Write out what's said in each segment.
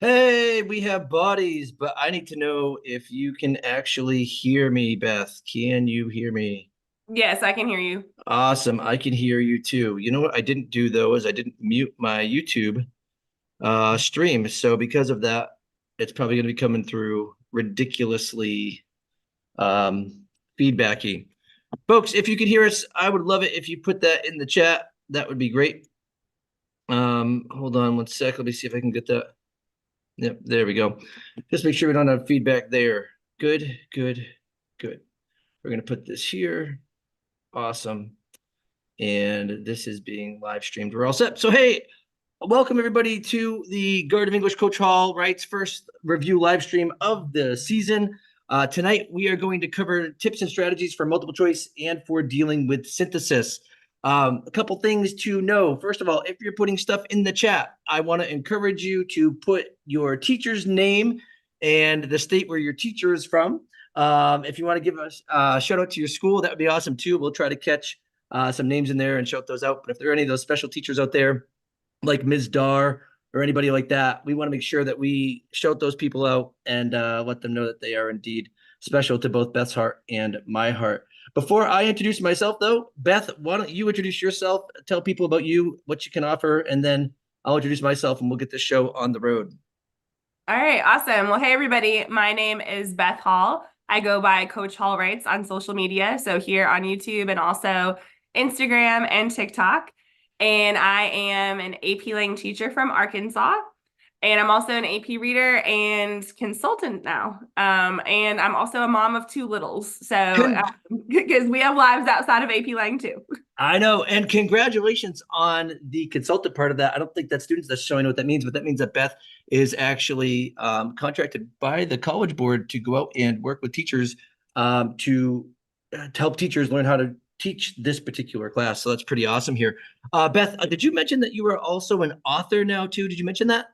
Hey, we have bodies, but I need to know if you can actually hear me, Beth. Can you hear me? Yes, I can hear you. Awesome. I can hear you too. You know what I didn't do though is I didn't mute my YouTube stream. So because of that, it's probably going to be coming through ridiculously um feedbacky. Folks, if you can hear us, I would love it if you put that in the chat. That would be great. Hold on one sec. Let me see if I can get that. Yep, there we go. Just make sure we don't have feedback there. Good, good, good. We're going to put this here. Awesome. And this is being live streamed. We're all set. So, hey, welcome everybody to the Guard of English Coach Hall Wright's first review live stream of the season. Tonight, we are going to cover tips and strategies for multiple choice and for dealing with synthesis. A couple things to know. First of all, if you're putting stuff in the chat, I want to encourage you to put your teacher's name and the state where your teacher is from. If you want to give us a shout out to your school, that would be awesome too. We'll try to catch some names in there and shout those out. But if there are any of those special teachers out there, like Ms. Dar or anybody like that, we want to make sure that we shout those people out and let them know that they are indeed special to both Beth's heart and my heart. Before I introduce myself, though, Beth, why don't you introduce yourself, tell people about you, what you can offer, and then I'll introduce myself and we'll get this show on the road. All right, awesome. Well, hey everybody, my name is Beth Hall. I go by Coach Hall Wrights on social media, so here on YouTube and also Instagram and TikTok. And I am an AP Lang teacher from Arkansas. And I'm also an AP reader and consultant now. And I'm also a mom of two littles. So, Con- because we have lives outside of AP Lang too. I know, and congratulations on the consultant part of that. I don't think that students that's showing what that means, but that means that Beth is actually contracted by the College Board to go out and work with teachers to help teachers learn how to teach this particular class. So that's pretty awesome here. Beth, did you mention that you are also an author now too? Did you mention that?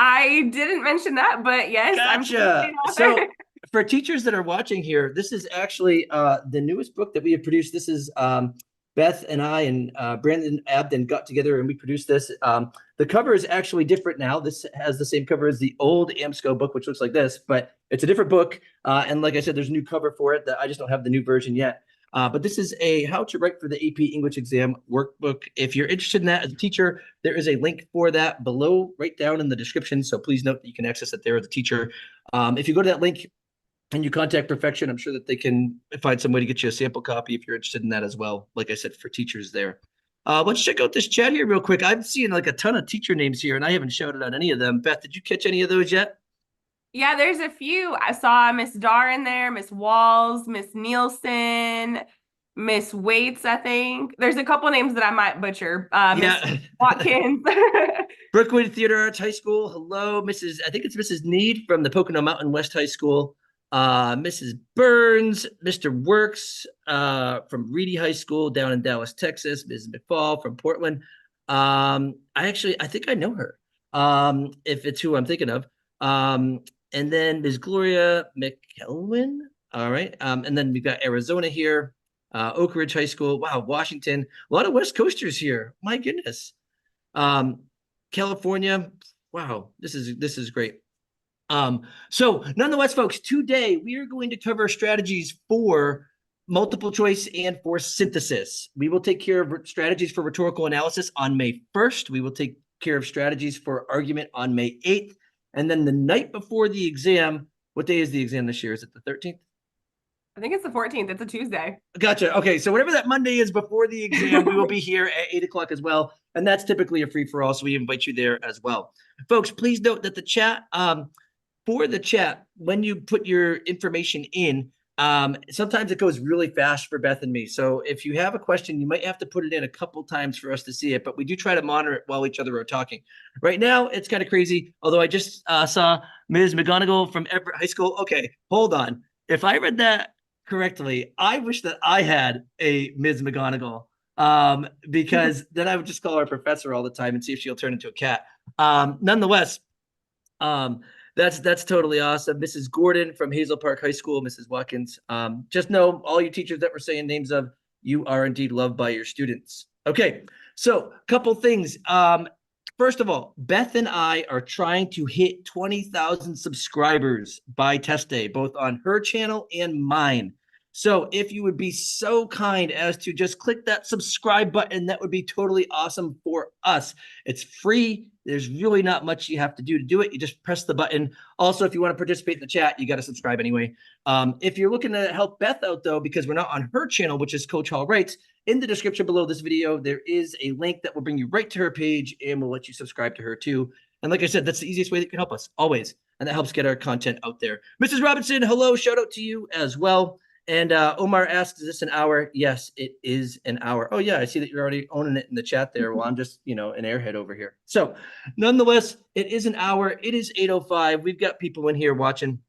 I didn't mention that, but yes, I'm currently Gotcha. an So author. for teachers that are watching here, this is actually the newest book that we have produced. This is Beth and I and Brandon Abden got together and we produced this. The cover is actually different now. This has the same cover as the old AMSCO book, which looks like this, but it's a different book. And like I said, there's a new cover for it that I just don't have the new version yet. But this is a how to write for the AP English exam workbook. If you're interested in that as a teacher, there is a link for that below, right down in the description. So please note that you can access it there as a teacher. If you go to that link and you contact Perfection, I'm sure that they can find some way to get you a sample copy if you're interested in that as well. Like I said, for teachers there. Let's check out this chat here real quick. I'm seeing like a ton of teacher names here, and I haven't shouted out any of them. Beth, did you catch any of those yet? Yeah, there's a few. I saw Miss Dar in there, Miss Walls, Miss Nielsen, Miss Waits, I think. There's a couple names that I might butcher. Miss Yeah. Watkins. Brookwood Theater Arts High School. Hello, Mrs. I think it's Mrs. Need from the Pocono Mountain West High School. Mrs. Burns, Mr. Works from Reedy High School down in Dallas, Texas. Mrs. McFall from Portland. I think I know her. If it's who I'm thinking of. And then Ms. Gloria McKelwin. All right. And then we've got Arizona here, Oak Ridge High School. Wow, Washington. A lot of West Coasters here. My goodness. Um, California. Wow, this is great. So nonetheless, folks, today we are going to cover strategies for multiple choice and for synthesis. We will take care of strategies for rhetorical analysis on May 1st. We will take care of strategies for argument on May 8th. And then the night before the exam, what day is the exam this year? Is it the 13th? I think it's the 14th. It's a Tuesday. Gotcha. Okay, so whatever that Monday is before the exam, we will be here at 8 o'clock as well. And that's typically a free for all. So we invite you there as well. Folks, please note that the chat, for the chat, when you put your information in, sometimes it goes really fast for Beth and me. So if you have a question, you might have to put it in a couple times for us to see it, but we do try to monitor it while each other are talking. Right now, it's kind of crazy. Although I just saw Ms. McGonigal from Everett High School. Okay, hold on. If I read that correctly, I wish that I had a Ms. McGonigal, because then I would just call her professor all the time and see if she'll turn into a cat. Nonetheless, um, that's totally awesome. Mrs. Gordon from Hazel Park High School, Mrs. Watkins. Just know all you teachers that we're saying names of, you are indeed loved by your students. Okay, so a couple things. first of all, Beth and I are trying to hit 20,000 subscribers by test day, both on her channel and mine. So if you would be so kind as to just click that subscribe button, that would be totally awesome for us. It's free. There's really not much you have to do it. You just press the button. Also, if you want to participate in the chat, you got to subscribe anyway. If you're looking to help Beth out, though, because we're not on her channel, which is Coach Hall Writes, in the description below this video, there is a link that will bring you right to her page and will let you subscribe to her too. And like I said, that's the easiest way that you can help us, always. And that helps get our content out there. Mrs. Robinson, hello, shout out to you as well. And Omar asks, is this an hour? Yes, it is an hour. Oh, yeah, I see that you're already owning it in the chat there. Well, I'm just, an airhead over here. So nonetheless, it is an hour. It is 8:05. We've got people in here watching.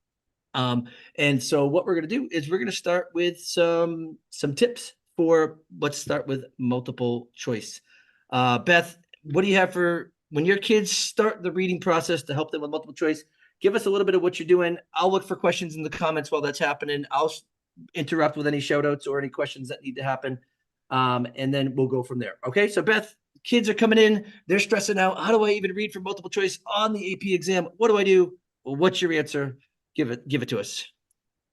And so what we're going to do is we're going to start with some tips for, let's start with multiple choice. Beth, what do you have for when your kids start the reading process to help them with multiple choice? Give us a little bit of what you're doing. I'll look for questions in the comments while that's happening. I'll interrupt with any shout outs or any questions that need to happen. And then we'll go from there. Okay. So Beth, kids are coming in, they're stressing out. How do I even read for multiple choice on the AP exam? What do I do? Well, what's your answer? Give it to us.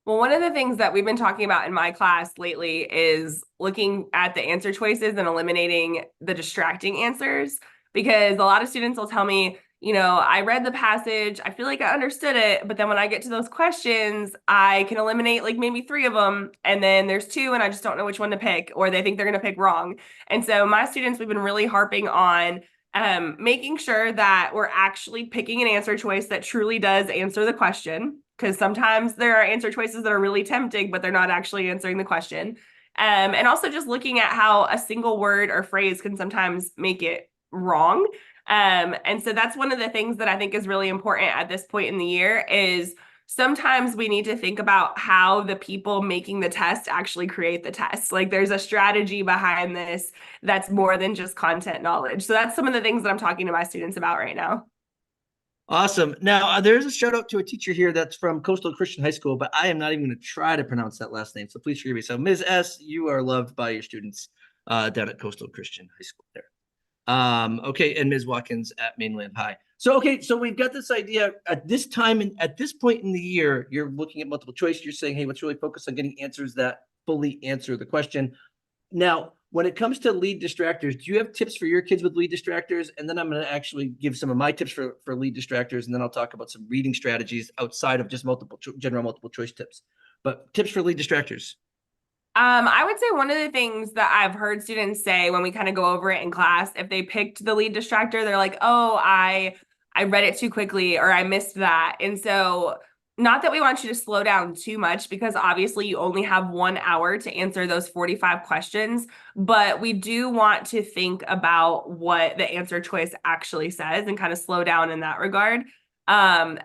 Well, one of the things that we've been talking about in my class lately is looking at the answer choices and eliminating the distracting answers, because a lot of students will tell me, I read the passage, I feel like I understood it, but then when I get to those questions, I can eliminate like maybe 3 of them, and then there's 2 and I just don't know which one to pick, or they think they're going to pick wrong. And so my students, we've been really harping on making sure that we're actually picking an answer choice that truly does answer the question, because sometimes there are answer choices that are really tempting, but they're not actually answering the question. And also just looking at how a single word or phrase can sometimes make it wrong. And so that's one of the things that I think is really important at this point in the year is sometimes we need to think about how the people making the test actually create the test. Like there's a strategy behind this that's more than just content knowledge. So that's some of the things that I'm talking to my students about right now. Awesome. Now, there's a shout out to a teacher here that's from Coastal Christian High School, but I am not even going to try to pronounce that last name. So please forgive me. So Ms. S, you are loved by your students down at Coastal Christian High School there. Okay, and Ms. Watkins at Mainland High. So, okay, so we've got this idea at this time and at this point in the year, you're looking at multiple choice. You're saying, hey, let's really focus on getting answers that fully answer the question. Now, when it comes to lead distractors, do you have tips for your kids with lead distractors? And then I'm going to actually give some of my tips for lead distractors, and then I'll talk about some reading strategies outside of just general multiple choice tips. But tips for lead distractors. I would say one of the things that I've heard students say when we kind of go over it in class, if they picked the lead distractor, they're like, oh, I read it too quickly or I missed that. And so not that we want you to slow down too much, because obviously you only have 1 hour to answer those 45 questions, but we do want to think about what the answer choice actually says and kind of slow down in that regard. And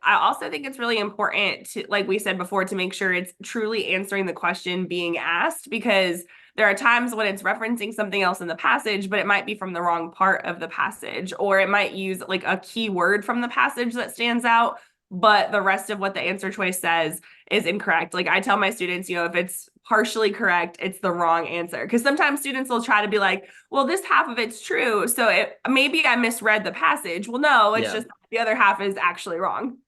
I also think it's really important to, like we said before, to make sure it's truly answering the question being asked, because there are times when it's referencing something else in the passage, but it might be from the wrong part of the passage, or it might use like a key word from the passage that stands out, but the rest of what the answer choice says is incorrect. Like I tell my students, if it's partially correct, it's the wrong answer. Because sometimes students will try to be like, well, this half of it's true, so maybe I misread the passage. Well, no, it's just the other half is actually wrong.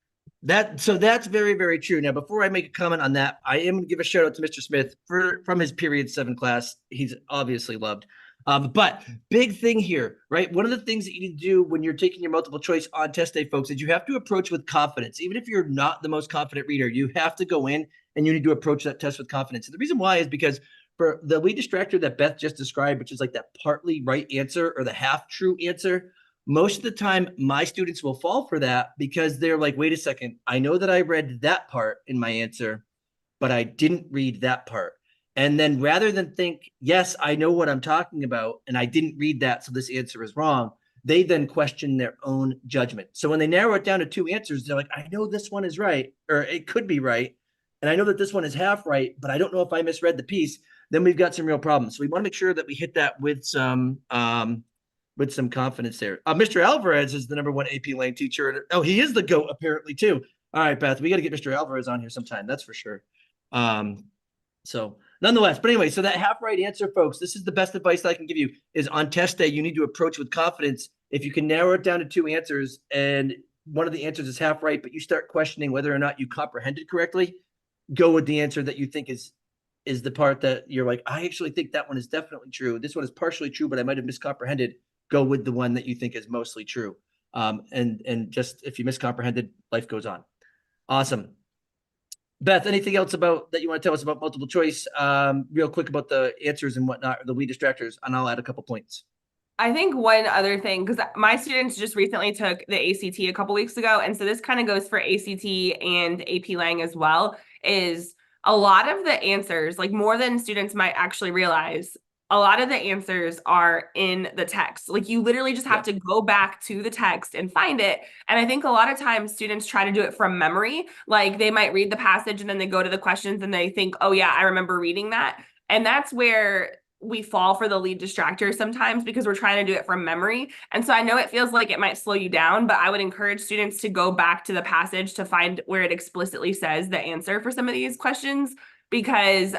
So that's very, very true. Now, before I make a comment on that, I am going to give a shout out to Mr. Smith from his period 7 class. He's obviously loved. But big thing here, right? One of the things that you need to do when you're taking your multiple choice on test day, folks, is you have to approach with confidence. Even if you're not the most confident reader, you have to go in and you need to approach that test with confidence. And the reason why is because for the lead distractor that Beth just described, which is like that partly right answer or the half true answer, most of the time my students will fall for that because they're like, wait a second, I know that I read that part in my answer, but I didn't read that part. And then rather than think, yes, I know what I'm talking about, and I didn't read that, so this answer is wrong, they then question their own judgment. So when they narrow it down to 2 answers, they're like, I know this one is right, or it could be right, and I know that this one is half right, but I don't know if I misread the piece. Then we've got some real problems. So we want to make sure that we hit that with some confidence there. Mr. Alvarez is the #1 AP Lang teacher. Oh, he is the GOAT apparently too. All right, Beth, we got to get Mr. Alvarez on here sometime. That's for sure. So Nonetheless, but anyway, so that half right answer, folks, this is the best advice I can give you is on test day, you need to approach with confidence. If you can narrow it down to two answers and one of the answers is half right, but you start questioning whether or not you comprehended correctly, go with the answer that you think is the part that you're like, I actually think that one is definitely true. This one is partially true, but I might have miscomprehended. Go with the one that you think is mostly true. And just if you miscomprehended, life goes on. Awesome. Beth, anything else about that you want to tell us about multiple choice? Real quick about the answers and whatnot, or the lead distractors, and I'll add a couple points. I think one other thing, because my students just recently took the ACT a couple weeks ago, and so this kind of goes for ACT and AP Lang as well, is a lot of the answers, like more than students might actually realize, a lot of the answers are in the text. Like you literally just have to go back to the text and find it. And I think a lot of times students try to do it from memory. Like they might read the passage and then they go to the questions and they think, oh yeah, I remember reading that. And that's where we fall for the lead distractor sometimes because we're trying to do it from memory. And so I know it feels like it might slow you down, but I would encourage students to go back to the passage to find where it explicitly says the answer for some of these questions because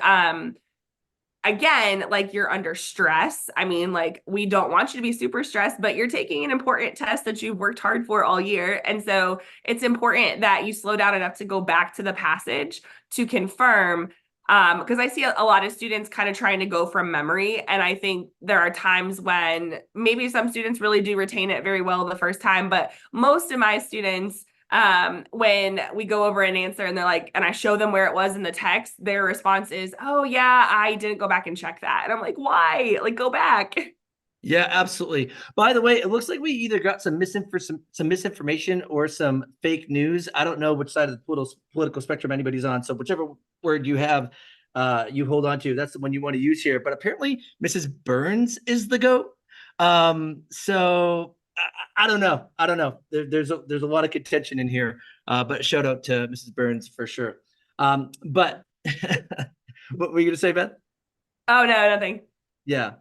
again, like you're under stress. I mean, like we don't want you to be super stressed, but you're taking an important test that you've worked hard for all year. And so it's important that you slow down enough to go back to the passage to confirm. Because I see a lot of students kind of trying to go from memory. And I think there are times when maybe some students really do retain it very well the first time, but most of my students when we go over an answer and they're like, and I show them where it was in the text, their response is, oh yeah, I didn't go back and check that. And I'm like, why? Like, go back. Yeah, absolutely. By the way, it looks like we either got some misinformation or some fake news. I don't know which side of the political spectrum anybody's on. So whichever word you have, you hold on to, that's the one you want to use here. But apparently, Mrs. Burns is the GOAT. So I don't know. I don't know. There's a lot of contention in here. But shout out to Mrs. Burns for sure. But what were you going to say, Beth? Oh no, nothing. Yeah.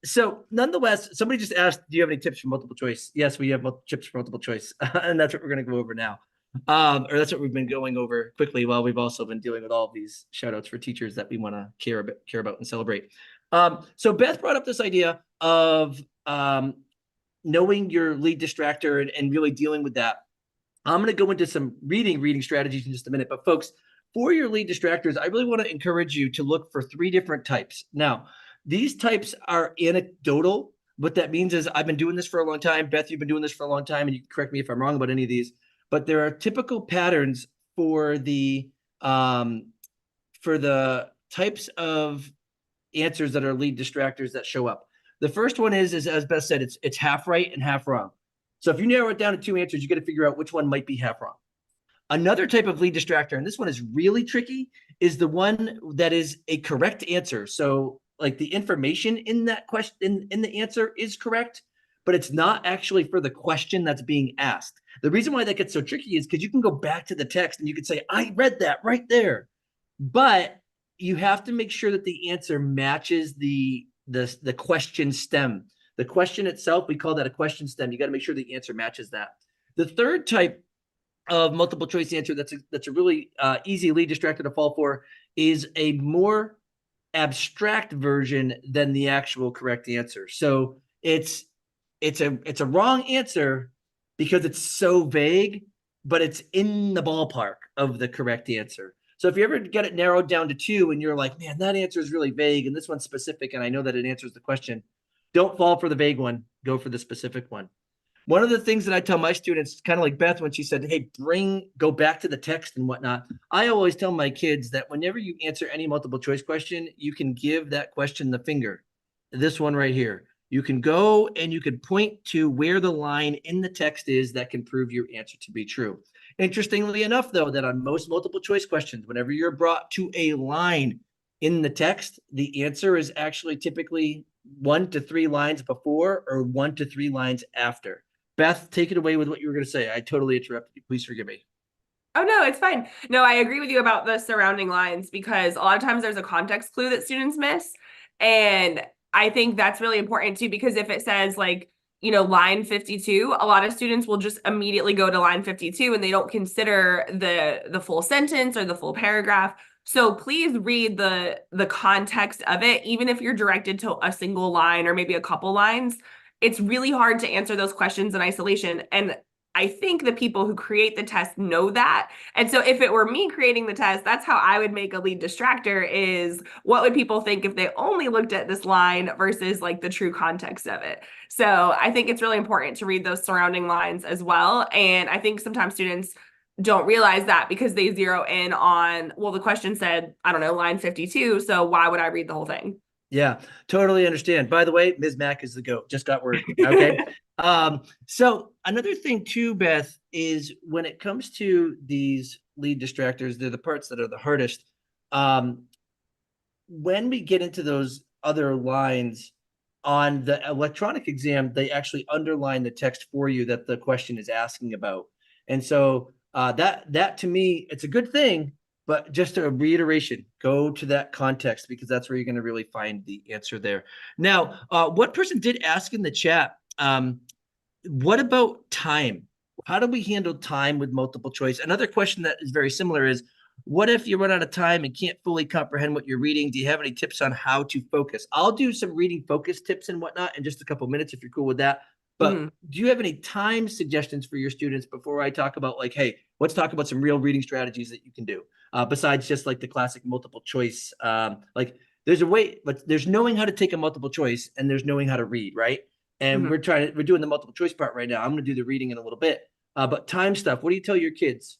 So nonetheless, somebody just asked, do you have any tips for multiple choice? Yes, we have tips for multiple choice. And that's what we're going to go over now. Or that's what we've been going over quickly while we've also been dealing with all of these shout outs for teachers that we want to care about and celebrate. So Beth brought up this idea of knowing your lead distractor and really dealing with that. I'm going to go into some reading strategies in just a minute, but folks, for your lead distractors, I really want to encourage you to look for 3 different types. Now, these types are anecdotal. What that means is I've been doing this for a long time. Beth, you've been doing this for a long time, and you can correct me if I'm wrong about any of these, but there are typical patterns for the types of answers that are lead distractors that show up. The first one is as Beth said, it's half right and half wrong. So if you narrow it down to 2 answers, you got to figure out which one might be half wrong. Another type of lead distractor, and this one is really tricky, is the one that is a correct answer. So like the information in that question in the answer is correct, but it's not actually for the question that's being asked. The reason why that gets so tricky is because you can go back to the text and you can say, I read that right there. But you have to make sure that the answer matches the question stem. The question itself, we call that a question stem. You got to make sure the answer matches that. The third type of multiple choice answer that's a really easy lead distractor to fall for is a more abstract version than the actual correct answer. So it's a wrong answer because it's so vague, but it's in the ballpark of the correct answer. So if you ever get it narrowed down to 2 and you're like, man, that answer is really vague and this one's specific and I know that it answers the question, don't fall for the vague one, go for the specific one. One of the things that I tell my students, kind of like Beth when she said, hey, go back to the text and whatnot. I always tell my kids that whenever you answer any multiple choice question, you can give that question the finger. This one right here. You can go and you can point to where the line in the text is that can prove your answer to be true. Interestingly enough, though, that on most multiple choice questions, whenever you're brought to a line in the text, the answer is actually typically 1 to 3 lines before or 1 to 3 lines after. Beth, take it away with what you were going to say. I totally interrupted you. Please forgive me. Oh, no, it's fine. No, I agree with you about the surrounding lines because a lot of times there's a context clue that students miss. And I think that's really important too, because if it says like, line 52, a lot of students will just immediately go to line 52 and they don't consider the full sentence or the full paragraph. So please read the context of it, even if you're directed to a single line or maybe a couple lines. It's really hard to answer those questions in isolation. And I think the people who create the test know that. And so if it were me creating the test, that's how I would make a lead distractor is what would people think if they only looked at this line versus like the true context of it. So I think it's really important to read those surrounding lines as well. And I think sometimes students don't realize that because they zero in on, well, the question said, I don't know, line 52. So why would I read the whole thing? Yeah, totally understand. By the way, Ms. Mack is the GOAT. Just got word. Okay. So another thing too, Beth, is when it comes to these lead distractors, they're the parts that are the hardest. Um, when we get into those other lines on the electronic exam, they actually underline the text for you that the question is asking about. And so that to me, it's a good thing, but just a reiteration, go to that context because that's where you're going to really find the answer there. Now, what person did ask in the chat, what about time? How do we handle time with multiple choice? Another question that is very similar is, what if you run out of time and can't fully comprehend what you're reading? Do you have any tips on how to focus? I'll do some reading focus tips and whatnot in just a couple minutes if you're cool with that. But Mhm. do you have any time suggestions for your students before I talk about like, hey, let's talk about some real reading strategies that you can do besides just like the classic multiple choice? Like there's a way, but there's knowing how to take a multiple choice and there's knowing how to read, right? And Mhm. we're doing the multiple choice part right now. I'm going to do the reading in a little bit. But time stuff, what do you tell your kids?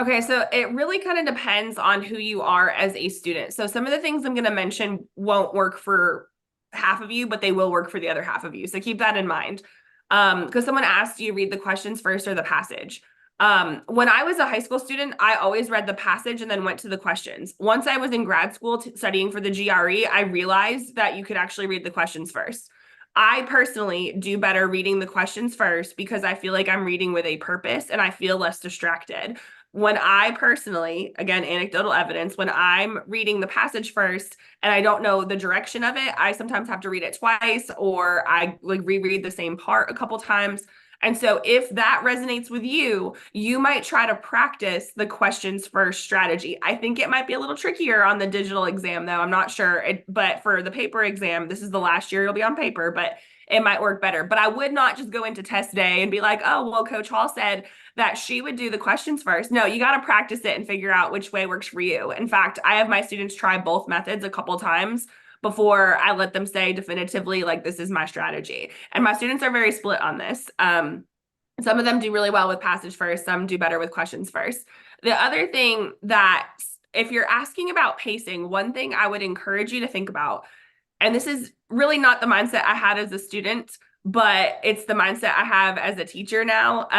Okay, so it really kind of depends on who you are as a student. So some of the things I'm going to mention won't work for half of you, but they will work for the other half of you. So keep that in mind. Because someone asked, do you read the questions first or the passage? When I was a high school student, I always read the passage and then went to the questions. Once I was in grad school studying for the GRE, I realized that you could actually read the questions first. I personally do better reading the questions first because I feel like I'm reading with a purpose and I feel less distracted. When I personally, again, anecdotal evidence, when I'm reading the passage first and I don't know the direction of it, I sometimes have to read it twice or I like reread the same part a couple times. And so if that resonates with you, you might try to practice the questions first strategy. I think it might be a little trickier on the digital exam though. I'm not sure. But for the paper exam, this is the last year you'll be on paper, but it might work better. But I would not just go into test day and be like, oh, well, Coach Hall said that she would do the questions first. No, you got to practice it and figure out which way works for you. In fact, I have my students try both methods a couple times before I let them say definitively, like, this is my strategy. And my students are very split on this. Some of them do really well with passage first, some do better with questions first. The other thing that if you're asking about pacing, one thing I would encourage you to think about, and this is really not the mindset I had as a student, but it's the mindset I have as a teacher now,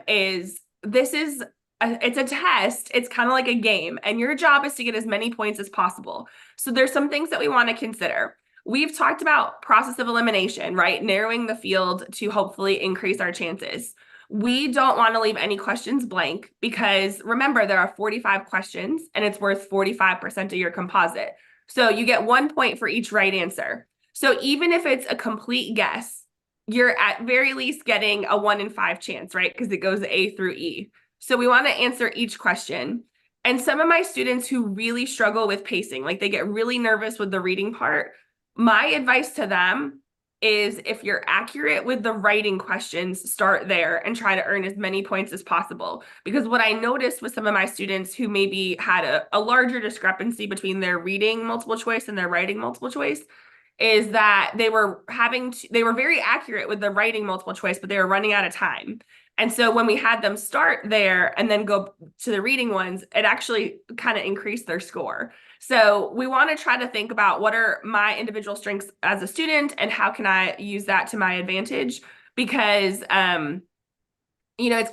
is this is it's a test. It's kind of like a game, and your job is to get as many points as possible. So there's some things that we want to consider. We've talked about process of elimination, right? Narrowing the field to hopefully increase our chances. We don't want to leave any questions blank because remember, there are 45 questions and it's worth 45% of your composite. So you get 1 point for each right answer. So even if it's a complete guess, you're at very least getting a 1 in 5 chance, right? Because it goes A through E. So we want to answer each question. And some of my students who really struggle with pacing, like they get really nervous with the reading part, my advice to them is if you're accurate with the writing questions, start there and try to earn as many points as possible. Because what I noticed with some of my students who maybe had a larger discrepancy between their reading multiple choice and their writing multiple choice is that they were very accurate with the writing multiple choice, but they were running out of time. And so when we had them start there and then go to the reading ones, it actually kind of increased their score. So we want to try to think about what are my individual strengths as a student and how can I use that to my advantage? Because it's going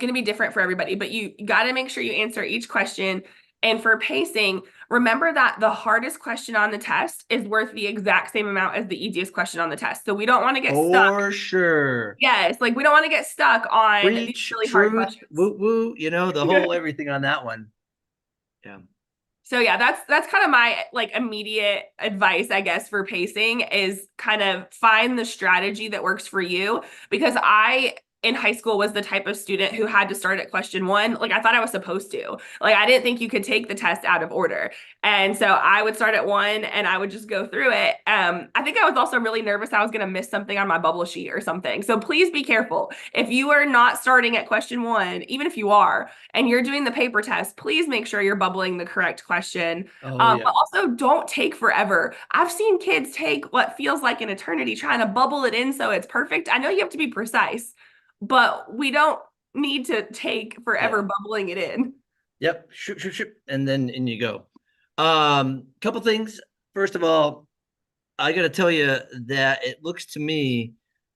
to be different for everybody, but you got to make sure you answer each question. And for pacing, remember that the hardest question on the test is worth the exact same amount as the easiest question on the test. So we don't want to get stuck. For sure. Yes, like we don't want to get stuck on these Preach really hard truth, questions. woo woo, the whole everything on that one. Yeah. So yeah, that's kind of my like immediate advice, I guess, for pacing is kind of find the strategy that works for you because in high school was the type of student who had to start at question one. Like I thought I was supposed to. Like I didn't think you could take the test out of order. And so I would start at one and I would just go through it. I think I was also really nervous I was going to miss something on my bubble sheet or something. So please be careful. If you are not starting at question one, even if you are, and you're doing the paper test, please make sure you're bubbling the correct question. Oh yeah. But also don't take forever. I've seen kids take what feels like an eternity trying to bubble it in so it's perfect. I know you have to be precise, but we don't need to take Yeah. forever bubbling it in. Yep. Shoot, shoot, shoot. And then in you go. Couple things. First of all, I got to tell you that it looks to me,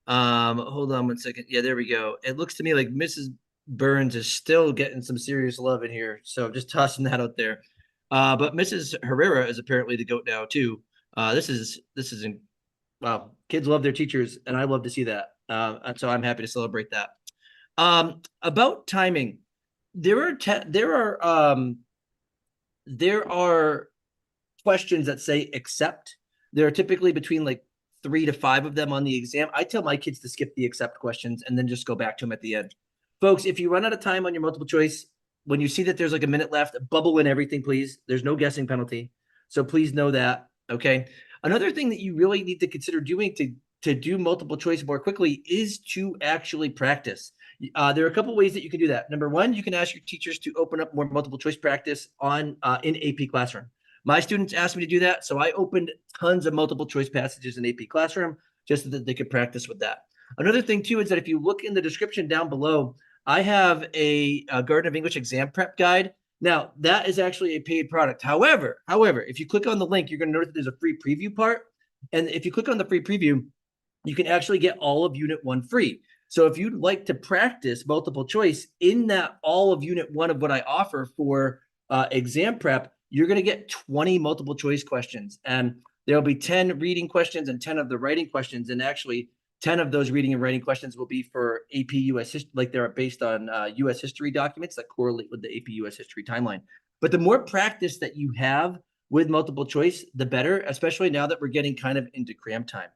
hold on 1 second. Yeah, there we go. It looks to me like Mrs. Burns is still getting some serious love in here. So I'm just tossing that out there. But Mrs. Herrera is apparently the goat now too. This is wow. Kids love their teachers, and I love to see that. And so I'm happy to celebrate that. About timing, there are questions that say accept. There are typically between like 3 to 5 of them on the exam. I tell my kids to skip the accept questions and then just go back to them at the end. Folks, if you run out of time on your multiple choice, when you see that there's like a minute left, bubble in everything, please. There's no guessing penalty. So please know that. Okay. Another thing that you really need to consider doing to do multiple choice more quickly is to actually practice. There are a couple ways that you can do that. Number one, you can ask your teachers to open up more multiple choice practice on in AP Classroom. My students asked me to do that, so I opened tons of multiple choice passages in AP Classroom just so that they could practice with that. Another thing too is that if you look in the description down below, I have a Garden of English exam prep guide. Now that is actually a paid product. However, if you click on the link, you're going to notice that there's a free preview part, and if you click on the free preview, you can actually get all of Unit 1 free. So if you'd like to practice multiple choice in that all of Unit 1 of what I offer for exam prep, you're going to get 20 multiple choice questions. And there'll be 10 reading questions and 10 of the writing questions. And actually, 10 of those reading and writing questions will be for AP US history, like they're based on US history documents that correlate with the AP US history timeline. But the more practice that you have with multiple choice, the better, especially now that we're getting kind of into cram time.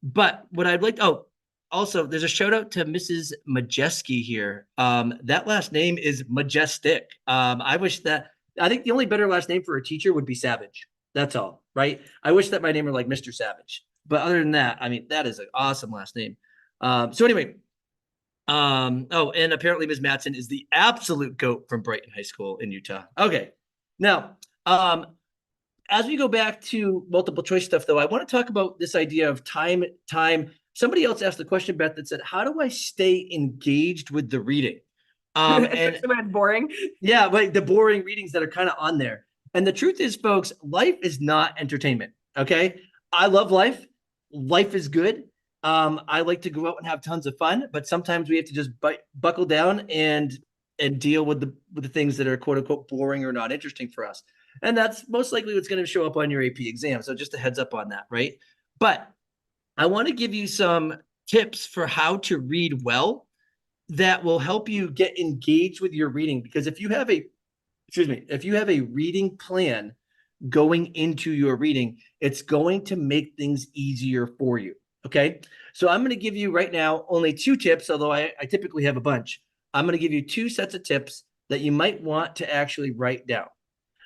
But what I'd like, oh, also, there's a shout out to Mrs. Majeski here. That last name is Majestic. I think the only better last name for a teacher would be Savage. That's all, right? I wish that my name were like Mr. Savage. But other than that, I mean, that is an awesome last name. So anyway, oh, and apparently Ms. Matson is the absolute GOAT from Brighton High School in Utah. Okay. Now, as we go back to multiple choice stuff, though, I want to talk about this idea of time. Somebody else asked the question, Beth, that said, how do I stay engaged with the reading? Especially when it's boring. Yeah, like the boring readings that are kind of on there. And the truth is, folks, life is not entertainment. Okay. I love life. Life is good. I like to go out and have tons of fun, but sometimes we have to just buckle down and deal with the things that are quote unquote boring or not interesting for us. And that's most likely what's going to show up on your AP exam. So just a heads up on that, right? But I want to give you some tips for how to read well that will help you get engaged with your reading. Because if you have a reading plan going into your reading, it's going to make things easier for you. Okay. So I'm going to give you right now only 2 tips, although I typically have a bunch. I'm going to give you 2 sets of tips that you might want to actually write down.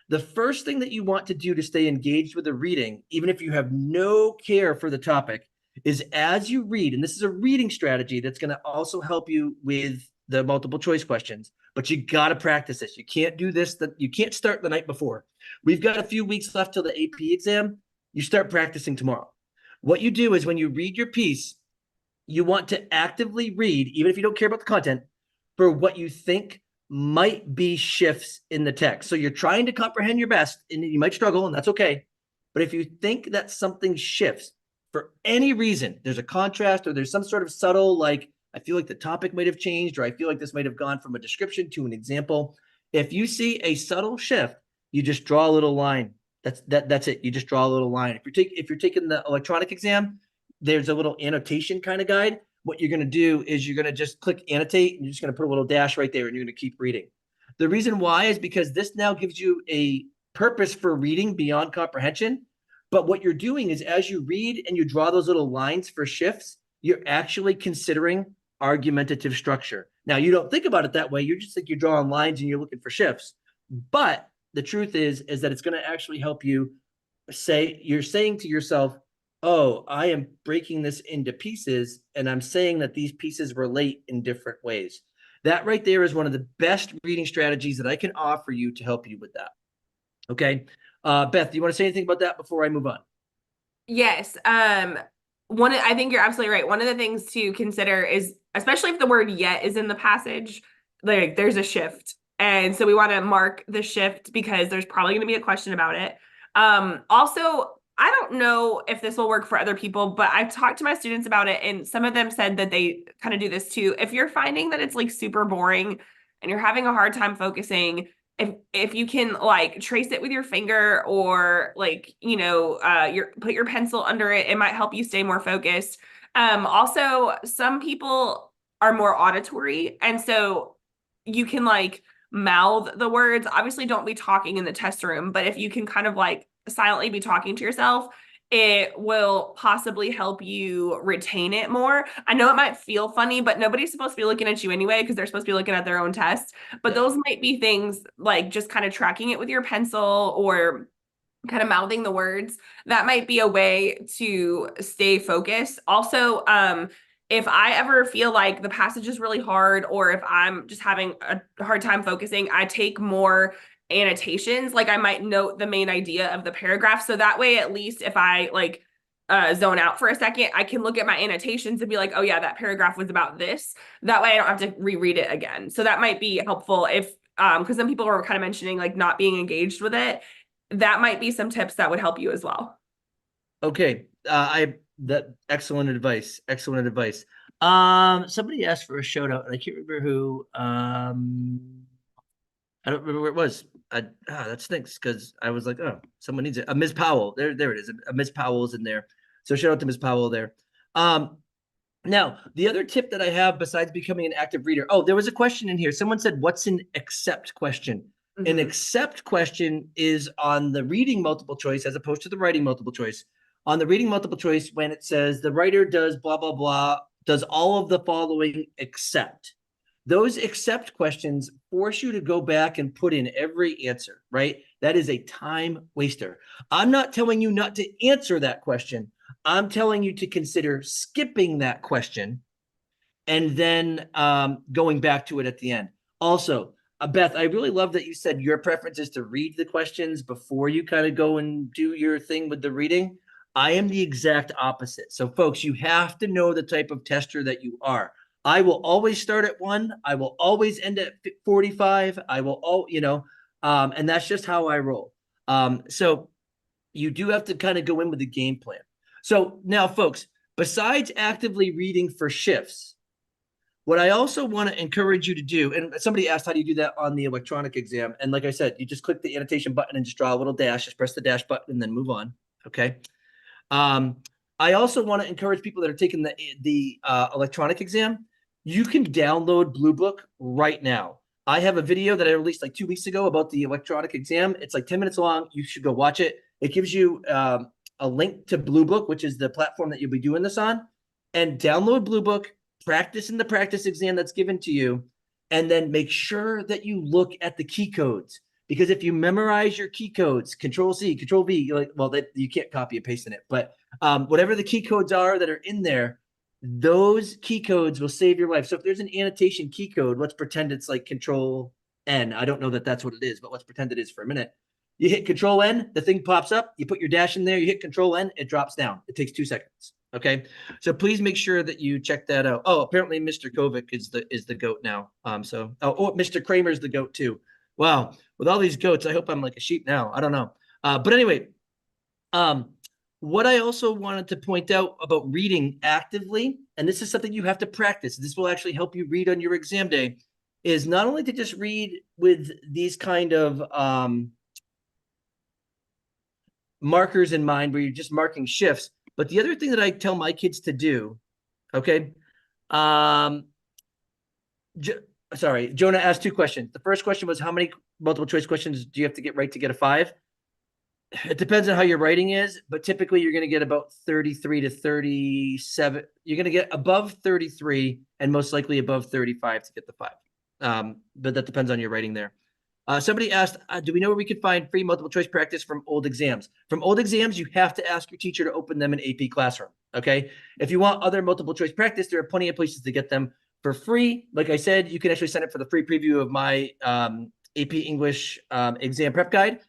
The first thing that you want to do to stay engaged with the reading, even if you have no care for the topic, is as you read, and this is a reading strategy that's going to also help you with the multiple choice questions, but you got to practice this. You can't do this, you can't start the night before. We've got a few weeks left till the AP exam. You start practicing tomorrow. What you do is when you read your piece, you want to actively read, even if you don't care about the content, for what you think might be shifts in the text. So you're trying to comprehend your best, and you might struggle, and that's okay. But if you think that something shifts for any reason, there's a contrast or there's some sort of subtle, like, I feel like the topic might have changed, or I feel like this might have gone from a description to an example. If you see a subtle shift, you just draw a little line. That's it. You just draw a little line. If you're taking the electronic exam, there's a little annotation kind of guide. What you're going to do is you're going to just click annotate, and you're just going to put a little dash right there, and you're going to keep reading. The reason why is because this now gives you a purpose for reading beyond comprehension. But what you're doing is as you read and you draw those little lines for shifts, you're actually considering argumentative structure. Now, you don't think about it that way. You just think you're drawing lines and you're looking for shifts. But the truth is that it's going to actually help you say, you're saying to yourself, oh, I am breaking this into pieces and I'm saying that these pieces relate in different ways. That right there is one of the best reading strategies that I can offer you to help you with that. Okay. Beth, do you want to say anything about that before I move on? Yes. I think you're absolutely right. One of the things to consider is, especially if the word yet is in the passage, like there's a shift. And so we want to mark the shift because there's probably going to be a question about it. Also, I don't know if this will work for other people, but I've talked to my students about it, and some of them said that they kind of do this too. If you're finding that it's like super boring and you're having a hard time focusing, if you can like trace it with your finger or like your put your pencil under it, it might help you stay more focused. Also, some people are more auditory, and so you can like mouth the words. Obviously, don't be talking in the test room, but if you can kind of like silently be talking to yourself, it will possibly help you retain it more. I know it might feel funny, but nobody's supposed to be looking at you anyway because they're supposed to be looking at their own test. But Yeah. those might be things like just kind of tracking it with your pencil or kind of mouthing the words. That might be a way to stay focused. Also, if I ever feel like the passage is really hard or if I'm just having a hard time focusing, I take more annotations. Like I might note the main idea of the paragraph. So that way, at least if I like zone out for a second, I can look at my annotations and be like, oh yeah, that paragraph was about this. That way I don't have to reread it again. So that might be helpful if because some people were kind of mentioning like not being engaged with it. That might be some tips that would help you as well. Okay. I that excellent advice. Excellent advice. Somebody asked for a shout out, and I can't remember who. I don't remember where it was. That stinks because I was like, oh, someone needs it. Ms. Powell. There it is. Ms. Powell's in there. So shout out to Ms. Powell there. Um, Now, the other tip that I have besides becoming an active reader, oh, there was a question in here. Someone said, what's an accept question? An Mm-hmm. accept question is on the reading multiple choice as opposed to the writing multiple choice. On the reading multiple choice, when it says the writer does blah, blah, blah, does all of the following except. Those accept questions force you to go back and put in every answer, right? That is a time waster. I'm not telling you not to answer that question. I'm telling you to consider skipping that question and then going back to it at the end. Also, Beth, I really love that you said your preference is to read the questions before you kind of go and do your thing with the reading. I am the exact opposite. So, folks, you have to know the type of tester that you are. I will always start at 1. I will always end at 45. I will and that's just how I roll. So you do have to kind of go in with a game plan. So now, folks, besides actively reading for shifts, what I also want to encourage you to do, and somebody asked how do you do that on the electronic exam, and like I said, you just click the annotation button and just draw a little dash, just press the dash button and then move on. Okay. Um, I also want to encourage people that are taking the electronic exam. You can download Blue Book right now. I have a video that I released like 2 weeks ago about the electronic exam. It's like 10 minutes long. You should go watch it. It gives you a link to Blue Book, which is the platform that you'll be doing this on, and download Blue Book, practice in the practice exam that's given to you, and then make sure that you look at the key codes. Because if you memorize your key codes, Control C, Control V, you're like, well, that you can't copy and paste in it, but whatever the key codes are that are in there, those key codes will save your life. So if there's an annotation key code, let's pretend it's like Control N. I don't know that that's what it is, but let's pretend it is for a minute. You hit Control N, the thing pops up. You put your dash in there. You hit Control N, it drops down. It takes 2 seconds. Okay, so please make sure that you check that out. Oh, apparently Mr. Kovic is the goat now. Mr. Kramer's the goat too. Wow, with all these goats, I hope I'm like a sheep now. I don't know. But anyway, what I also wanted to point out about reading actively, and this is something you have to practice, this will actually help you read on your exam day, is not only to just read with these kind of markers in mind where you're just marking shifts, but the other thing that I tell my kids to do, okay, sorry, Jonah asked 2 questions. The first question was how many multiple choice questions do you have to get right to get a 5? It depends on how your writing is, but typically you're going to get about 33 to 37. You're going to get above 33 and most likely above 35 to get the 5. But that depends on your writing there. Somebody asked, do we know where we could find free multiple choice practice from old exams? From old exams, you have to ask your teacher to open them in AP Classroom. Okay. If you want other multiple choice practice, there are plenty of places to get them for free. Like I said, you can actually sign up for the free preview of my AP English exam prep guide.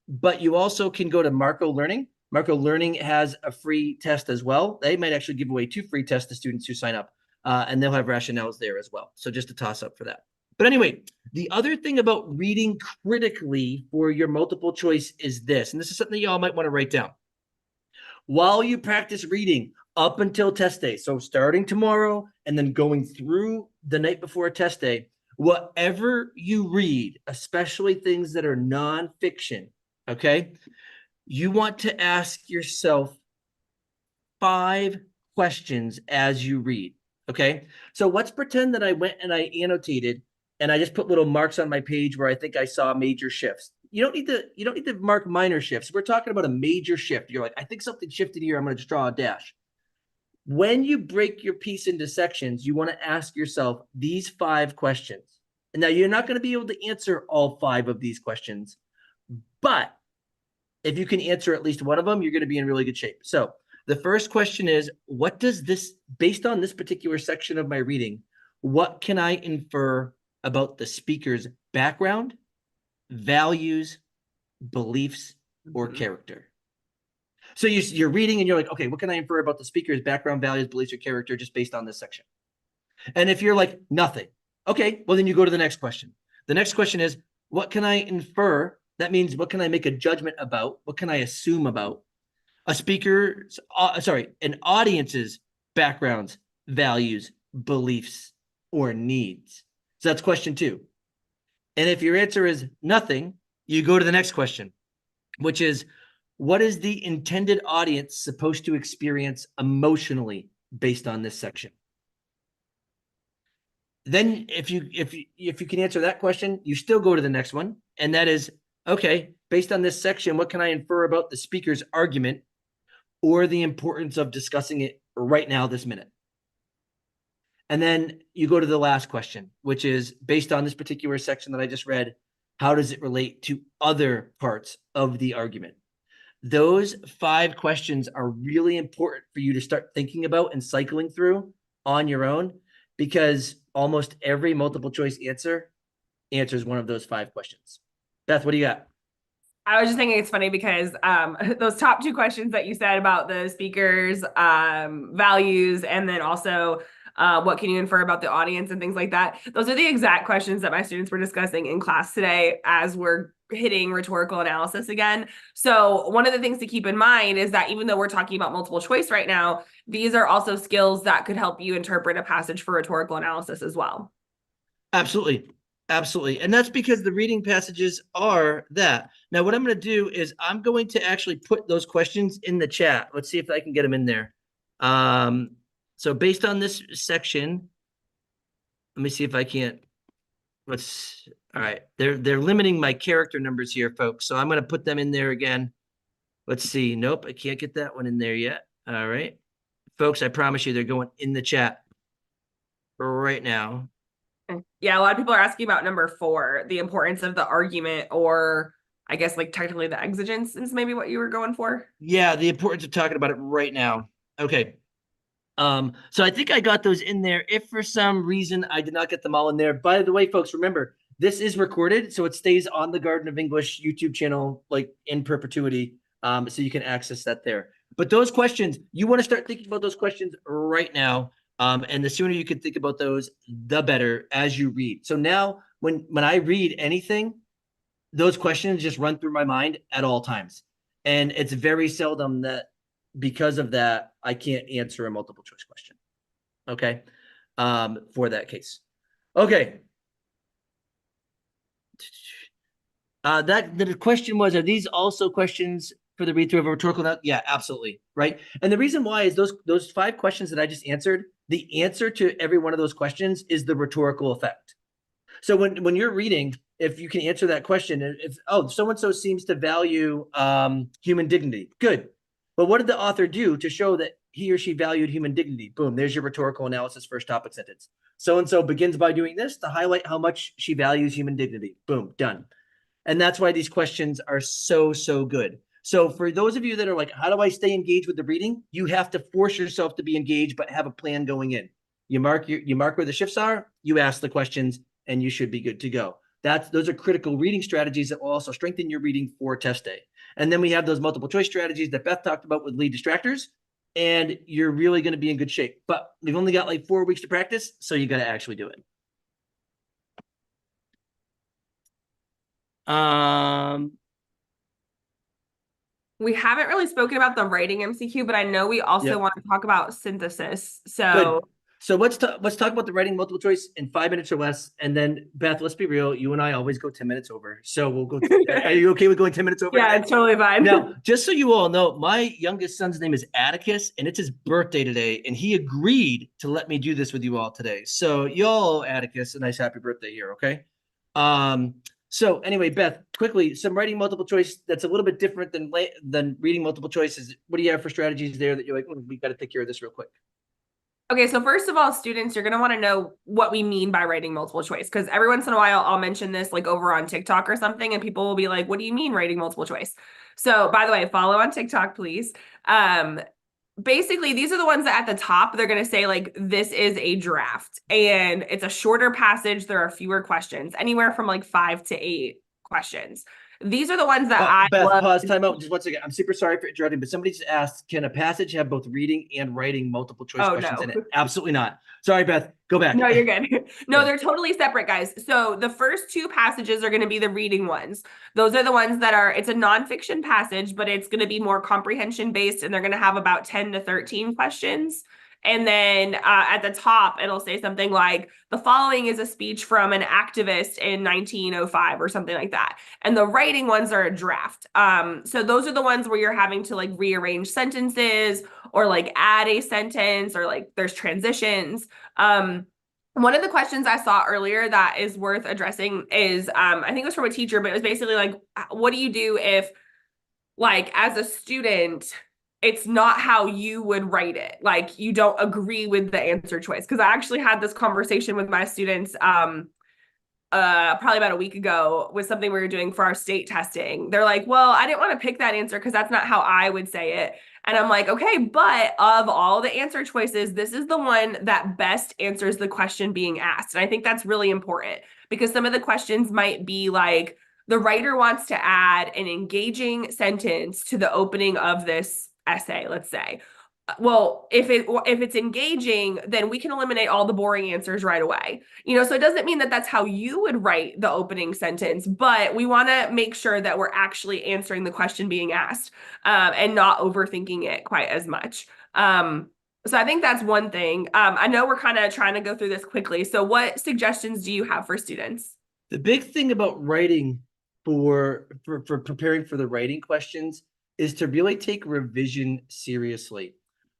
But you also can go to Marco Learning. Marco Learning has a free test as well. They might actually give away 2 free tests to students who sign up, and they'll have rationales there as well. So just a toss up for that. But anyway, the other thing about reading critically for your multiple choice is this, and this is something y'all might want to write down. While you practice reading up until test day, so starting tomorrow and then going through the night before test day, whatever you read, especially things that are nonfiction, okay, you want to ask yourself 5 questions as you read. Okay. So let's pretend that I went and I annotated and I just put little marks on my page where I think I saw major shifts. You don't need to mark minor shifts. We're talking about a major shift. You're like, I think something shifted here. I'm going to just draw a dash. When you break your piece into sections, you want to ask yourself these 5 questions. And now you're not going to be able to answer all 5 of these questions, but if you can answer at least one of them, you're going to be in really good shape. So the first question is, what does this, based on this particular section of my reading, what can I infer about the speaker's background, values, beliefs, or character? So you're reading and you're like, okay, what can I infer about the speaker's background, values, beliefs, or character just based on this section? And if you're like, nothing, okay, well, then you go to the next question. The next question is, what can I infer? That means, what can I make a judgment about? What can I assume about a speaker's, an audience's backgrounds, values, beliefs, or needs? So that's question 2. And if your answer is nothing, you go to the next question, which is, what is the intended audience supposed to experience emotionally based on this section? Then if you can answer that question, you still go to the next one, and that is, okay, based on this section, what can I infer about the speaker's argument or the importance of discussing it right now, this minute? And then you go to the last question, which is, based on this particular section that I just read, how does it relate to other parts of the argument? Those 5 questions are really important for you to start thinking about and cycling through on your own, because almost every multiple choice answer answers one of those 5 questions. Beth, what do you got? I was just thinking it's funny because those top 2 questions that you said about the speakers' values, and then also what can you infer about the audience and things like that. Those are the exact questions that my students were discussing in class today as we're hitting rhetorical analysis again. So one of the things to keep in mind is that even though we're talking about multiple choice right now, these are also skills that could help you interpret a passage for rhetorical analysis as well. Absolutely. Absolutely. And that's because the reading passages are that. Now, what I'm going to do is I'm going to actually put those questions in the chat. Let's see if I can get them in there. So based on this section, let me see if I can't. All right. They're limiting my character numbers here, folks. So I'm going to put them in there again. Let's see. Nope, I can't get that one in there yet. All right. Folks, I promise you they're going in the chat right now. Yeah, a lot of people are asking about number 4, the importance of the argument, or I guess like technically the exigence is maybe what you were going for. Yeah, the importance of talking about it right now. Okay. So I think I got those in there. If for some reason I did not get them all in there, by the way, folks, remember, this is recorded, so it stays on the Garden of English YouTube channel, like in perpetuity. So you can access that there. But those questions, you want to start thinking about those questions right now. And the sooner you can think about those, the better as you read. So now when I read anything, those questions just run through my mind at all times. And it's very seldom that because of that, I can't answer a multiple choice question. Okay. For that case. Okay. The question was, are these also questions for the read through of a rhetorical note? Yeah, absolutely. Right. And the reason why is those 5 questions that I just answered, the answer to every one of those questions is the rhetorical effect. So when you're reading if you can answer that question. If, oh, so-and-so seems to value human dignity. Good. But what did the author do to show that he or she valued human dignity? Boom, there's your rhetorical analysis, first topic sentence. So-and-so begins by doing this to highlight how much she values human dignity. Boom, done. And that's why these questions are so, so good. So for those of you that are like, how do I stay engaged with the reading? You have to force yourself to be engaged, but have a plan going in. You mark where the shifts are, you ask the questions, and you should be good to go. Those are critical reading strategies that will also strengthen your reading for test day. And then we have those multiple choice strategies that Beth talked about with lead distractors, and you're really going to be in good shape. But we've only got like 4 weeks to practice, so you got to actually do it. We haven't really spoken about the writing MCQ, but I know we also want to talk about synthesis. So good. So let's talk about the writing multiple choice in 5 minutes or less. And then Beth, let's be real. You and I always go 10 minutes over. So we'll go. Are you okay with going 10 minutes over? Yeah, it's totally fine. Now, just so you all know, my youngest son's name is Atticus, and it's his birthday today. And he agreed to let me do this with you all today. So y'all, Atticus, a nice happy birthday here. Okay. So anyway, Beth, quickly, some writing multiple choice that's a little bit different than reading multiple choices. What do you have for strategies there that you're like, we got to take care of this real quick? Okay, so first of all, students, you're going to want to know what we mean by writing multiple choice, because every once in a while I'll mention this like over on TikTok or something, and people will be like, what do you mean writing multiple choice? So by the way, follow on TikTok, please. Basically, these are the ones that at the top, they're going to say like, this is a draft, and it's a shorter passage. There are fewer questions, anywhere from like 5 to 8 questions. These are the ones that Beth, pause, time out. Just once again, I'm super sorry for interrupting, but somebody just asked, can a passage have both reading and writing multiple choice questions in it? Absolutely not. Sorry, Beth, go back. No, you're good. No, they're totally separate, guys. So the first 2 passages are going to be the reading ones. Those are the ones that are, it's a nonfiction passage, but it's going to be more comprehension based, and they're going to have about 10 to 13 questions. And then at the top, it'll say something like, the following is a speech from an activist in 1905 or something like that. And the writing ones are a draft. So those are the ones where you're having to like rearrange sentences or like add a sentence, or like there's transitions. One of the questions I saw earlier that is worth addressing is, I think it was from a teacher, but it was basically like, what do you do if, like, as a student, it's not how you would write it? Like, you don't agree with the answer choice. Because I actually had this conversation with my students probably about a week ago with something we were doing for our state testing. They're like, well, I didn't want to pick that answer because that's not how I would say it. And I'm like, okay, but of all the answer choices, this is the one that best answers the question being asked. And I think that's really important, because some of the questions might be like, the writer wants to add an engaging sentence to the opening of this essay, let's say. Well, if it's engaging, then we can eliminate all the boring answers right away. So it doesn't mean that that's how you would write the opening sentence, but we want to make sure that we're actually answering the question being asked, and not overthinking it quite as much. So I think that's one thing. I know we're kind of trying to go through this quickly. So what suggestions do you have for students? The big thing about writing for preparing for the writing questions is to really take revision seriously.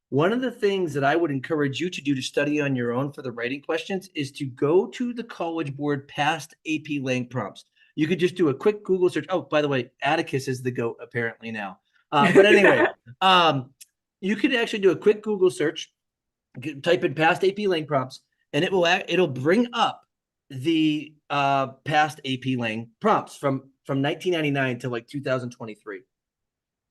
One of the things that I would encourage you to do to study on your own for the writing questions is to go to the College Board past AP Lang prompts. You could just do a quick Google search. Oh, by the way, Atticus is the GOAT apparently now. But anyway, you could actually do a quick Google search, type in past AP Lang prompts, and it'll bring up the past AP Lang prompts from 1999 to like 2023.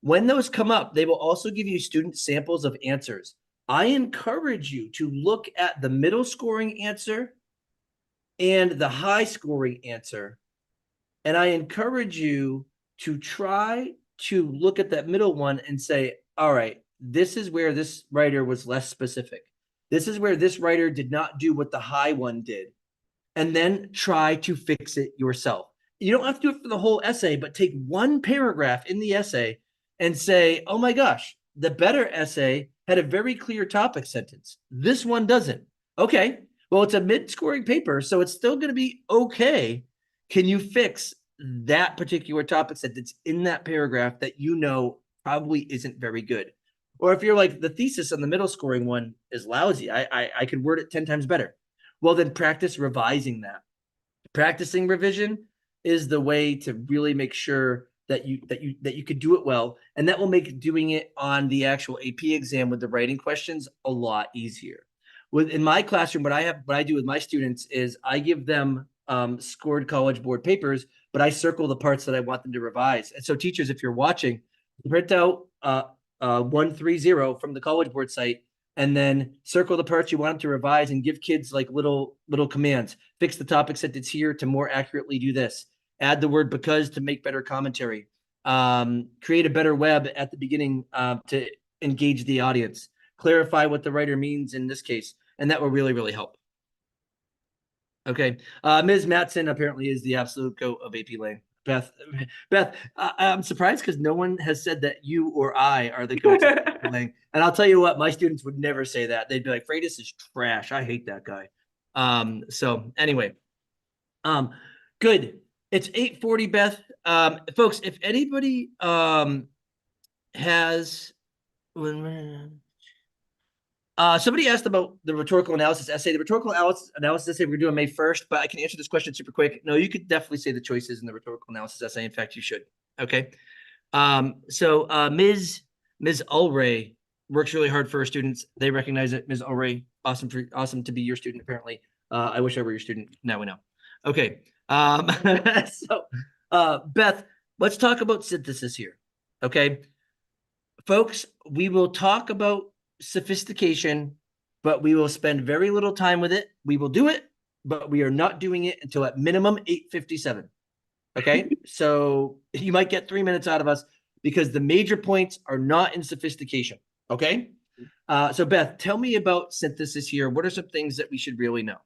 When those come up, they will also give you student samples of answers. I encourage you to look at the middle scoring answer and the high scoring answer. And I encourage you to try to look at that middle one and say, all right, this is where this writer was less specific. This is where this writer did not do what the high one did. And then try to fix it yourself. You don't have to do it for the whole essay, but take one paragraph in the essay and say, oh my gosh, the better essay had a very clear topic sentence. This one doesn't. Okay, well, it's a mid-scoring paper, so it's still going to be okay. Can you fix that particular topic sentence in that paragraph that you know probably isn't very good? Or if you're like, the thesis on the middle scoring one is lousy, I could word it 10 times better. Well, then practice revising that. Practicing revision is the way to really make sure that you could do it well, and that will make doing it on the actual AP exam with the writing questions a lot easier. In my classroom, what I do with my students is I give them scored College Board papers, but I circle the parts that I want them to revise. And so, teachers, if you're watching, print out 130 from the College Board site, and then circle the parts you want them to revise, and give kids like little commands. Fix the topic sentence here to more accurately do this. Add the word because to make better commentary. Create a better web at the beginning to engage the audience. Clarify what the writer means in this case, and that will really, really help. Okay. Ms. Matson apparently is the absolute goat of AP Lang. Beth, I'm surprised because no one has said that you or I are the goats of AP Lang. And I'll tell you what, my students would never say that. They'd be like, Freitas is trash. I hate that guy. So anyway, good. It's 8:40, Beth. Folks, if anybody has somebody asked about the rhetorical analysis essay. The rhetorical analysis essay we're doing May 1st, but I can answer this question super quick. No, you could definitely say the choices in the rhetorical analysis essay. In fact, you should. Okay. So Ms. Ulray works really hard for her students. They recognize it. Ms. Ulray, awesome to be your student, apparently. I wish I were your student. Now we know. Okay. So Beth, let's talk about synthesis here. Okay. Folks, we will talk about sophistication, but we will spend very little time with it. We will do it, but we are not doing it until at minimum 8:57. Okay. So you might get 3 minutes out of us because the major points are not in sophistication. Okay. So Beth, tell me about synthesis here. What are some things that we should really know?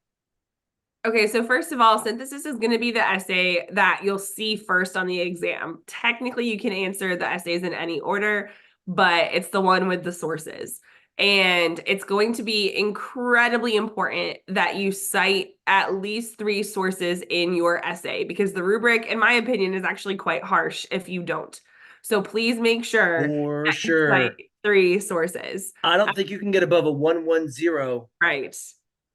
Okay, so first of all, synthesis is going to be the essay that you'll see first on the exam. Technically, you can answer the essays in any order, but it's the one with the sources. And it's going to be incredibly important that you cite at least 3 sources in your essay, because the rubric, in my opinion, is actually quite harsh if you don't. So please make sure For that you cite sure. 3 sources. I don't think you can get above a 110 Right.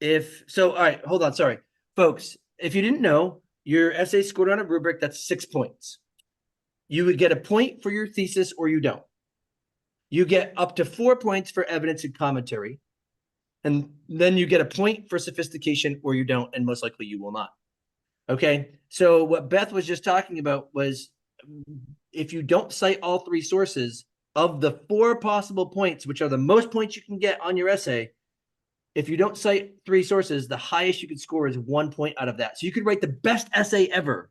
if so. All right, hold on. Sorry, folks. If you didn't know, your essay scored on a rubric, that's 6 points. You would get a point for your thesis or you don't. You get up to 4 points for evidence and commentary. And then you get a point for sophistication or you don't, and most likely you will not. Okay. So what Beth was just talking about was if you don't cite all 3 sources of the 4 possible points, which are the most points you can get on your essay, if you don't cite 3 sources, the highest you could score is 1 point out of that. So you could write the best essay ever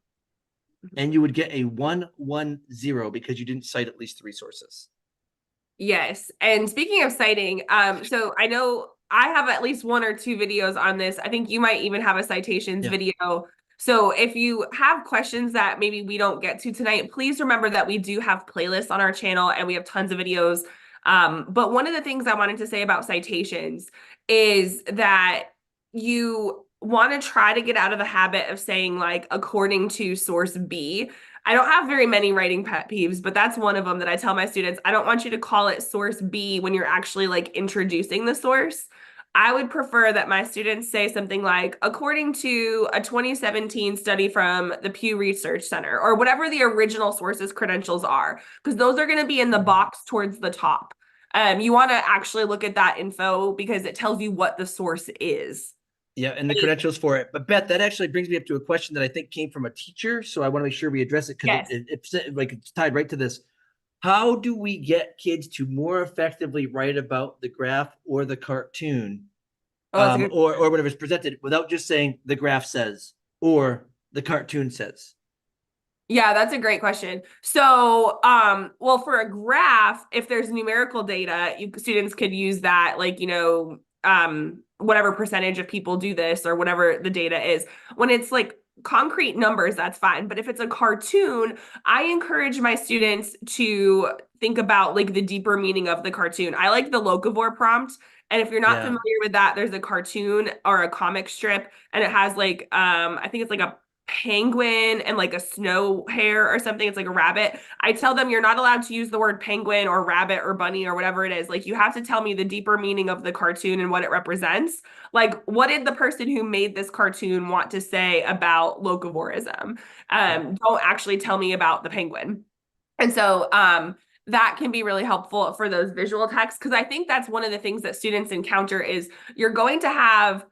and you would get a 110 because you didn't cite at least 3 sources. Yes. And speaking of citing, so I know I have at least 1 or 2 videos on this. I think you might even have a citations video. So if you have questions that maybe we don't get to tonight, please remember that we do have playlists on our channel and we have tons of videos. But one of the things I wanted to say about citations is that you want to try to get out of the habit of saying like, according to source B. I don't have very many writing pet peeves, but that's one of them that I tell my students. I don't want you to call it source B when you're actually like introducing the source. I would prefer that my students say something like, according to a 2017 study from the Pew Research Center, or whatever the original source's credentials are, because those are going to be in the box towards the top. You want to actually look at that info because it tells you what the source is. Yeah, and the credentials for it. But Beth, that actually brings me up to a question that I think came from a teacher. So I want to make sure we address it because Yes. it's tied right to this. How do we get kids to more effectively write about the graph or the cartoon, or whatever is presented, without just saying the graph says or the cartoon says? Yeah, that's a great question. So, well, for a graph, if there's numerical data, students could use that, like, whatever percentage of people do this or whatever the data is. When it's like concrete numbers, that's fine. But if it's a cartoon, I encourage my students to think about like the deeper meaning of the cartoon. I like the locavore prompt. And if you're not familiar with that, there's a cartoon or a comic strip, and it has like, I think it's like a penguin and like a snow hare or something, it's like a rabbit, I tell them you're not allowed to use the word penguin or rabbit or bunny or whatever it is. Like you have to tell me the deeper meaning of the cartoon and what it represents. Like what did the person who made this cartoon want to say about locavorism? Yeah. Don't actually tell me about the penguin. And so that can be really helpful for those visual texts because I think that's one of the things that students encounter is you're going to have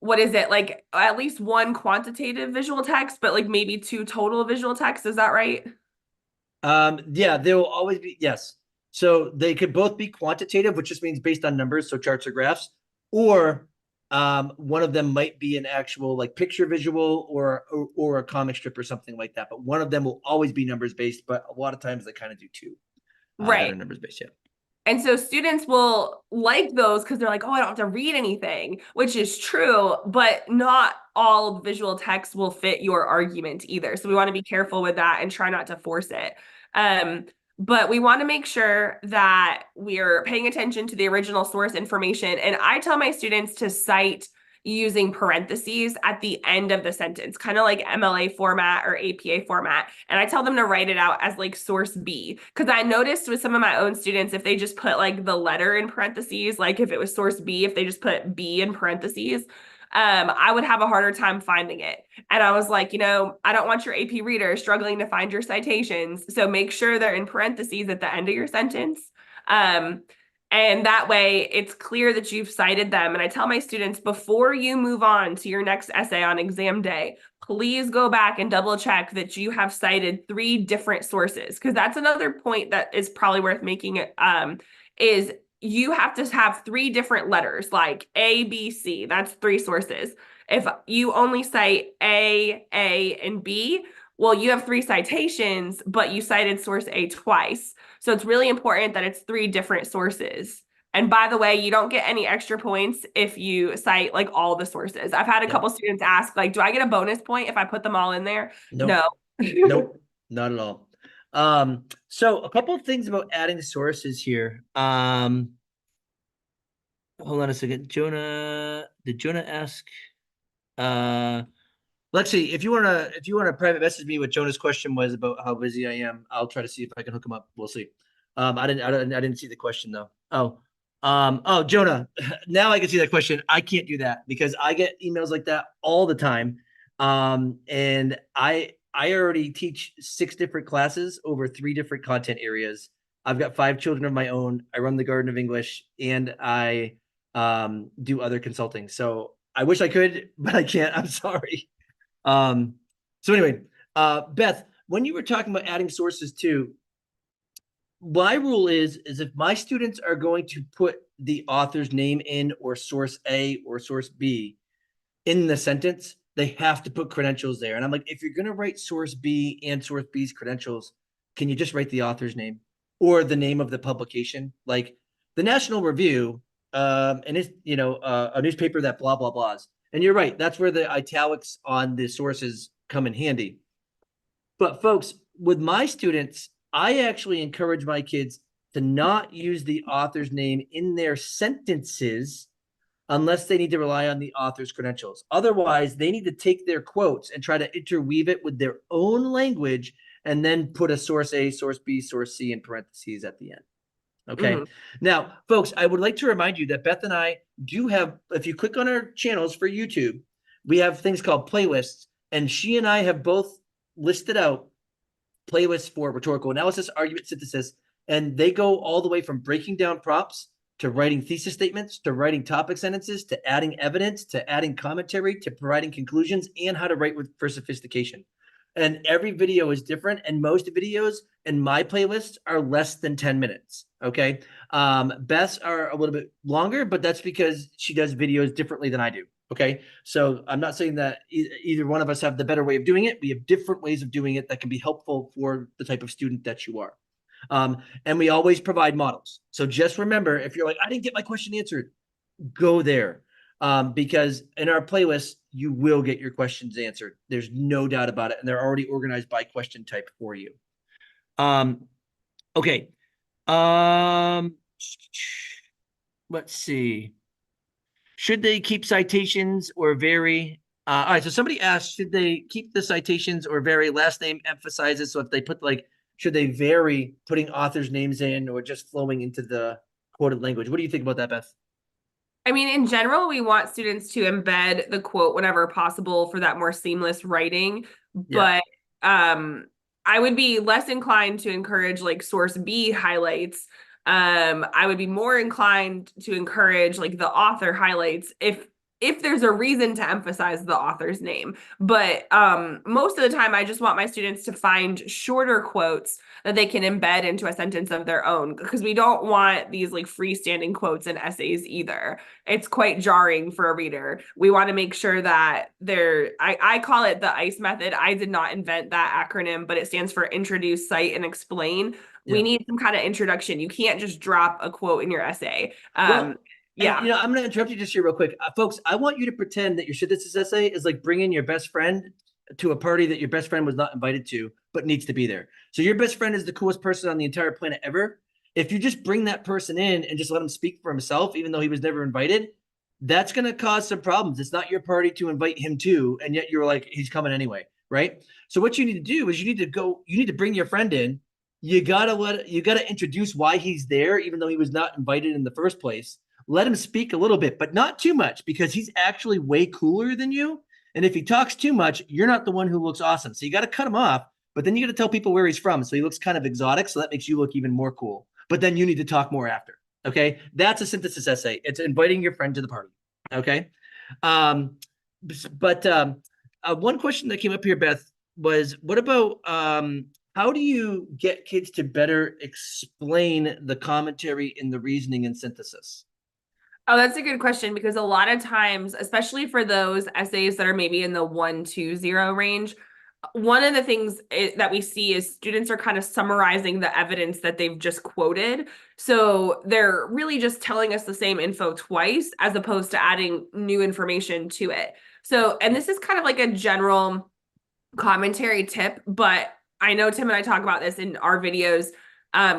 what is it like at least one quantitative visual text, but like maybe two total visual text. Is that right? Yeah, there will always be, yes. So they could both be quantitative, which just means based on numbers, so charts or graphs, or one of them might be an actual like picture visual or a comic strip or something like that. But one of them will always be numbers based, but a lot of times they kind of do two that are Right. numbers based. Yeah. And so students will like those because they're like, oh, I don't have to read anything, which is true, but not all visual text will fit your argument either. So we want to be careful with that and try not to force it. Um, but we want to make sure that we're paying attention to the original source information. And I tell my students to cite using parentheses at the end of the sentence, kind of like MLA format or APA format. And I tell them to write it out as like source B. Because I noticed with some of my own students, if they just put like the letter in parentheses, like if it was source B, if they just put B in parentheses, I would have a harder time finding it. And I was like, I don't want your AP reader struggling to find your citations. So make sure they're in parentheses at the end of your sentence. Um, and that way it's clear that you've cited them. And I tell my students before you move on to your next essay on exam day, please go back and double check that you have cited 3 different sources. Because that's another point that is probably worth making it is you have to have 3 different letters like A, B, C. That's 3 sources. If you only cite A, and B, well, you have 3 citations, but you cited source A twice. So it's really important that it's 3 different sources. And by the way, you don't get any extra points if you cite like all the sources. I've had a Yep. couple students ask, like, do I get a bonus point if I put them all in there? No. Nope. Nope. Not at all. So a couple of things about adding sources here. Hold on a second. Did Jonah ask? Uh, let's see. If you wanna private message me what Jonah's question was about how busy I am, I'll try to see if I can hook him up. We'll see. I didn't see the question though. Oh, Jonah, now I can see that question. I can't do that because I get emails like that all the time. And I already teach 6 different classes over 3 different content areas. I've got 5 children of my own. I run the Garden of English and I do other consulting. So I wish I could, but I can't. I'm sorry. So anyway, Beth, when you were talking about adding sources too, my rule is if my students are going to put the author's name in or source A or source B in the sentence, they have to put credentials there. And I'm like, if you're going to write source B and source B's credentials, can you just write the author's name or the name of the publication? Like the National Review, and it's, a newspaper that blah, blah, blahs. And you're right. That's where the italics on the sources come in handy. But folks, with my students, I actually encourage my kids to not use the author's name in their sentences unless they need to rely on the author's credentials. Otherwise, they need to take their quotes and try to interweave it with their own language and then put a source A, source B, source C in parentheses at the end. Okay. Mhm. Now, folks, I would like to remind you that Beth and I do have, if you click on our channels for YouTube, we have things called playlists, and she and I have both listed out playlists for rhetorical analysis, argument synthesis, and they go all the way from breaking down props to writing thesis statements, to writing topic sentences, to adding evidence, to adding commentary, to providing conclusions, and how to write for sophistication. And every video is different, and most videos in my playlists are less than 10 minutes. Okay. Beth's are a little bit longer, but that's because she does videos differently than I do. Okay. So I'm not saying that either one of us have the better way of doing it. We have different ways of doing it that can be helpful for the type of student that you are. And we always provide models. So just remember, if you're like, I didn't get my question answered, go there. Because in our playlist, you will get your questions answered. There's no doubt about it. And they're already organized by question type for you. Okay. Let's see. Should they keep citations or vary? All right. So somebody asked, should they keep the citations or vary last name emphasizes? So if they put like, should they vary putting authors' names in or just flowing into the quoted language? What do you think about that, Beth? I mean, in general, we want students to embed the quote whenever possible for that more seamless writing. Yeah. But um, I would be less inclined to encourage like source B highlights. I would be more inclined to encourage like the author highlights if there's a reason to emphasize the author's name. But most of the time, I just want my students to find shorter quotes that they can embed into a sentence of their own because we don't want these like freestanding quotes in essays either. It's quite jarring for a reader. We want to make sure that I call it the ICE method. I did not invent that acronym, but it stands for introduce, cite, and explain. We Yeah. need some kind of introduction. You can't just drop a quote in your essay. Well, and Yeah. I'm going to interrupt you just here real quick, folks. I want you to pretend that your synthesis essay is like bringing your best friend to a party that your best friend was not invited to, but needs to be there. So your best friend is the coolest person on the entire planet ever. If you just bring that person in and just let him speak for himself, even though he was never invited, that's going to cause some problems. It's not your party to invite him to, and yet you're like, he's coming anyway, right? So what you need to do is you need to bring your friend in. You gotta introduce why he's there, even though he was not invited in the first place. Let him speak a little bit, but not too much because he's actually way cooler than you. And if he talks too much, you're not the one who looks awesome. So you got to cut him off, but then you got to tell people where he's from. So he looks kind of exotic. So that makes you look even more cool. But then you need to talk more after. Okay. That's a synthesis essay. It's inviting your friend to the party. Okay. Um, but one question that came up here, Beth, was what about how do you get kids to better explain the commentary in the reasoning and synthesis? Oh, that's a good question because a lot of times, especially for those essays that are maybe in the 120 range, one of the things that we see is students are kind of summarizing the evidence that they've just quoted. So they're really just telling us the same info twice as opposed to adding new information to it. So, and this is kind of like a general commentary tip, but I know Tim and I talk about this in our videos.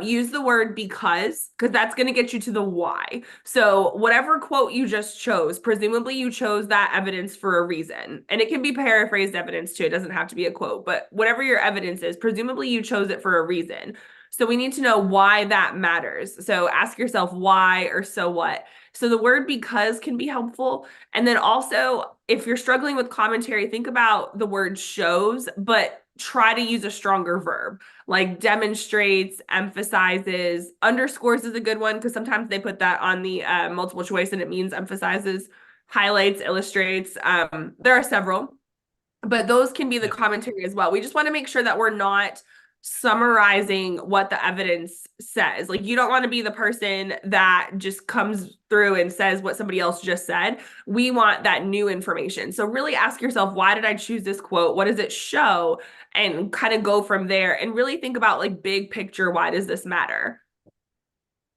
Use the word because that's going to get you to the why. So whatever quote you just chose, presumably you chose that evidence for a reason. And it can be paraphrased evidence too. It doesn't have to be a quote, but whatever your evidence is, presumably you chose it for a reason. So we need to know why that matters. So ask yourself why or so what. So the word because can be helpful. And then also, if you're struggling with commentary, think about the word shows, but try to use a stronger verb like demonstrates, emphasizes, underscores is a good one because sometimes they put that on the multiple choice and it means emphasizes, highlights, illustrates. There are several, but those can be the Yeah. commentary as well. We just want to make sure that we're not summarizing what the evidence says. Like you don't want to be the person that just comes through and says what somebody else just said. We want that new information. So really ask yourself, why did I choose this quote? What does it show? And kind of go from there and really think about like big picture, why does this matter?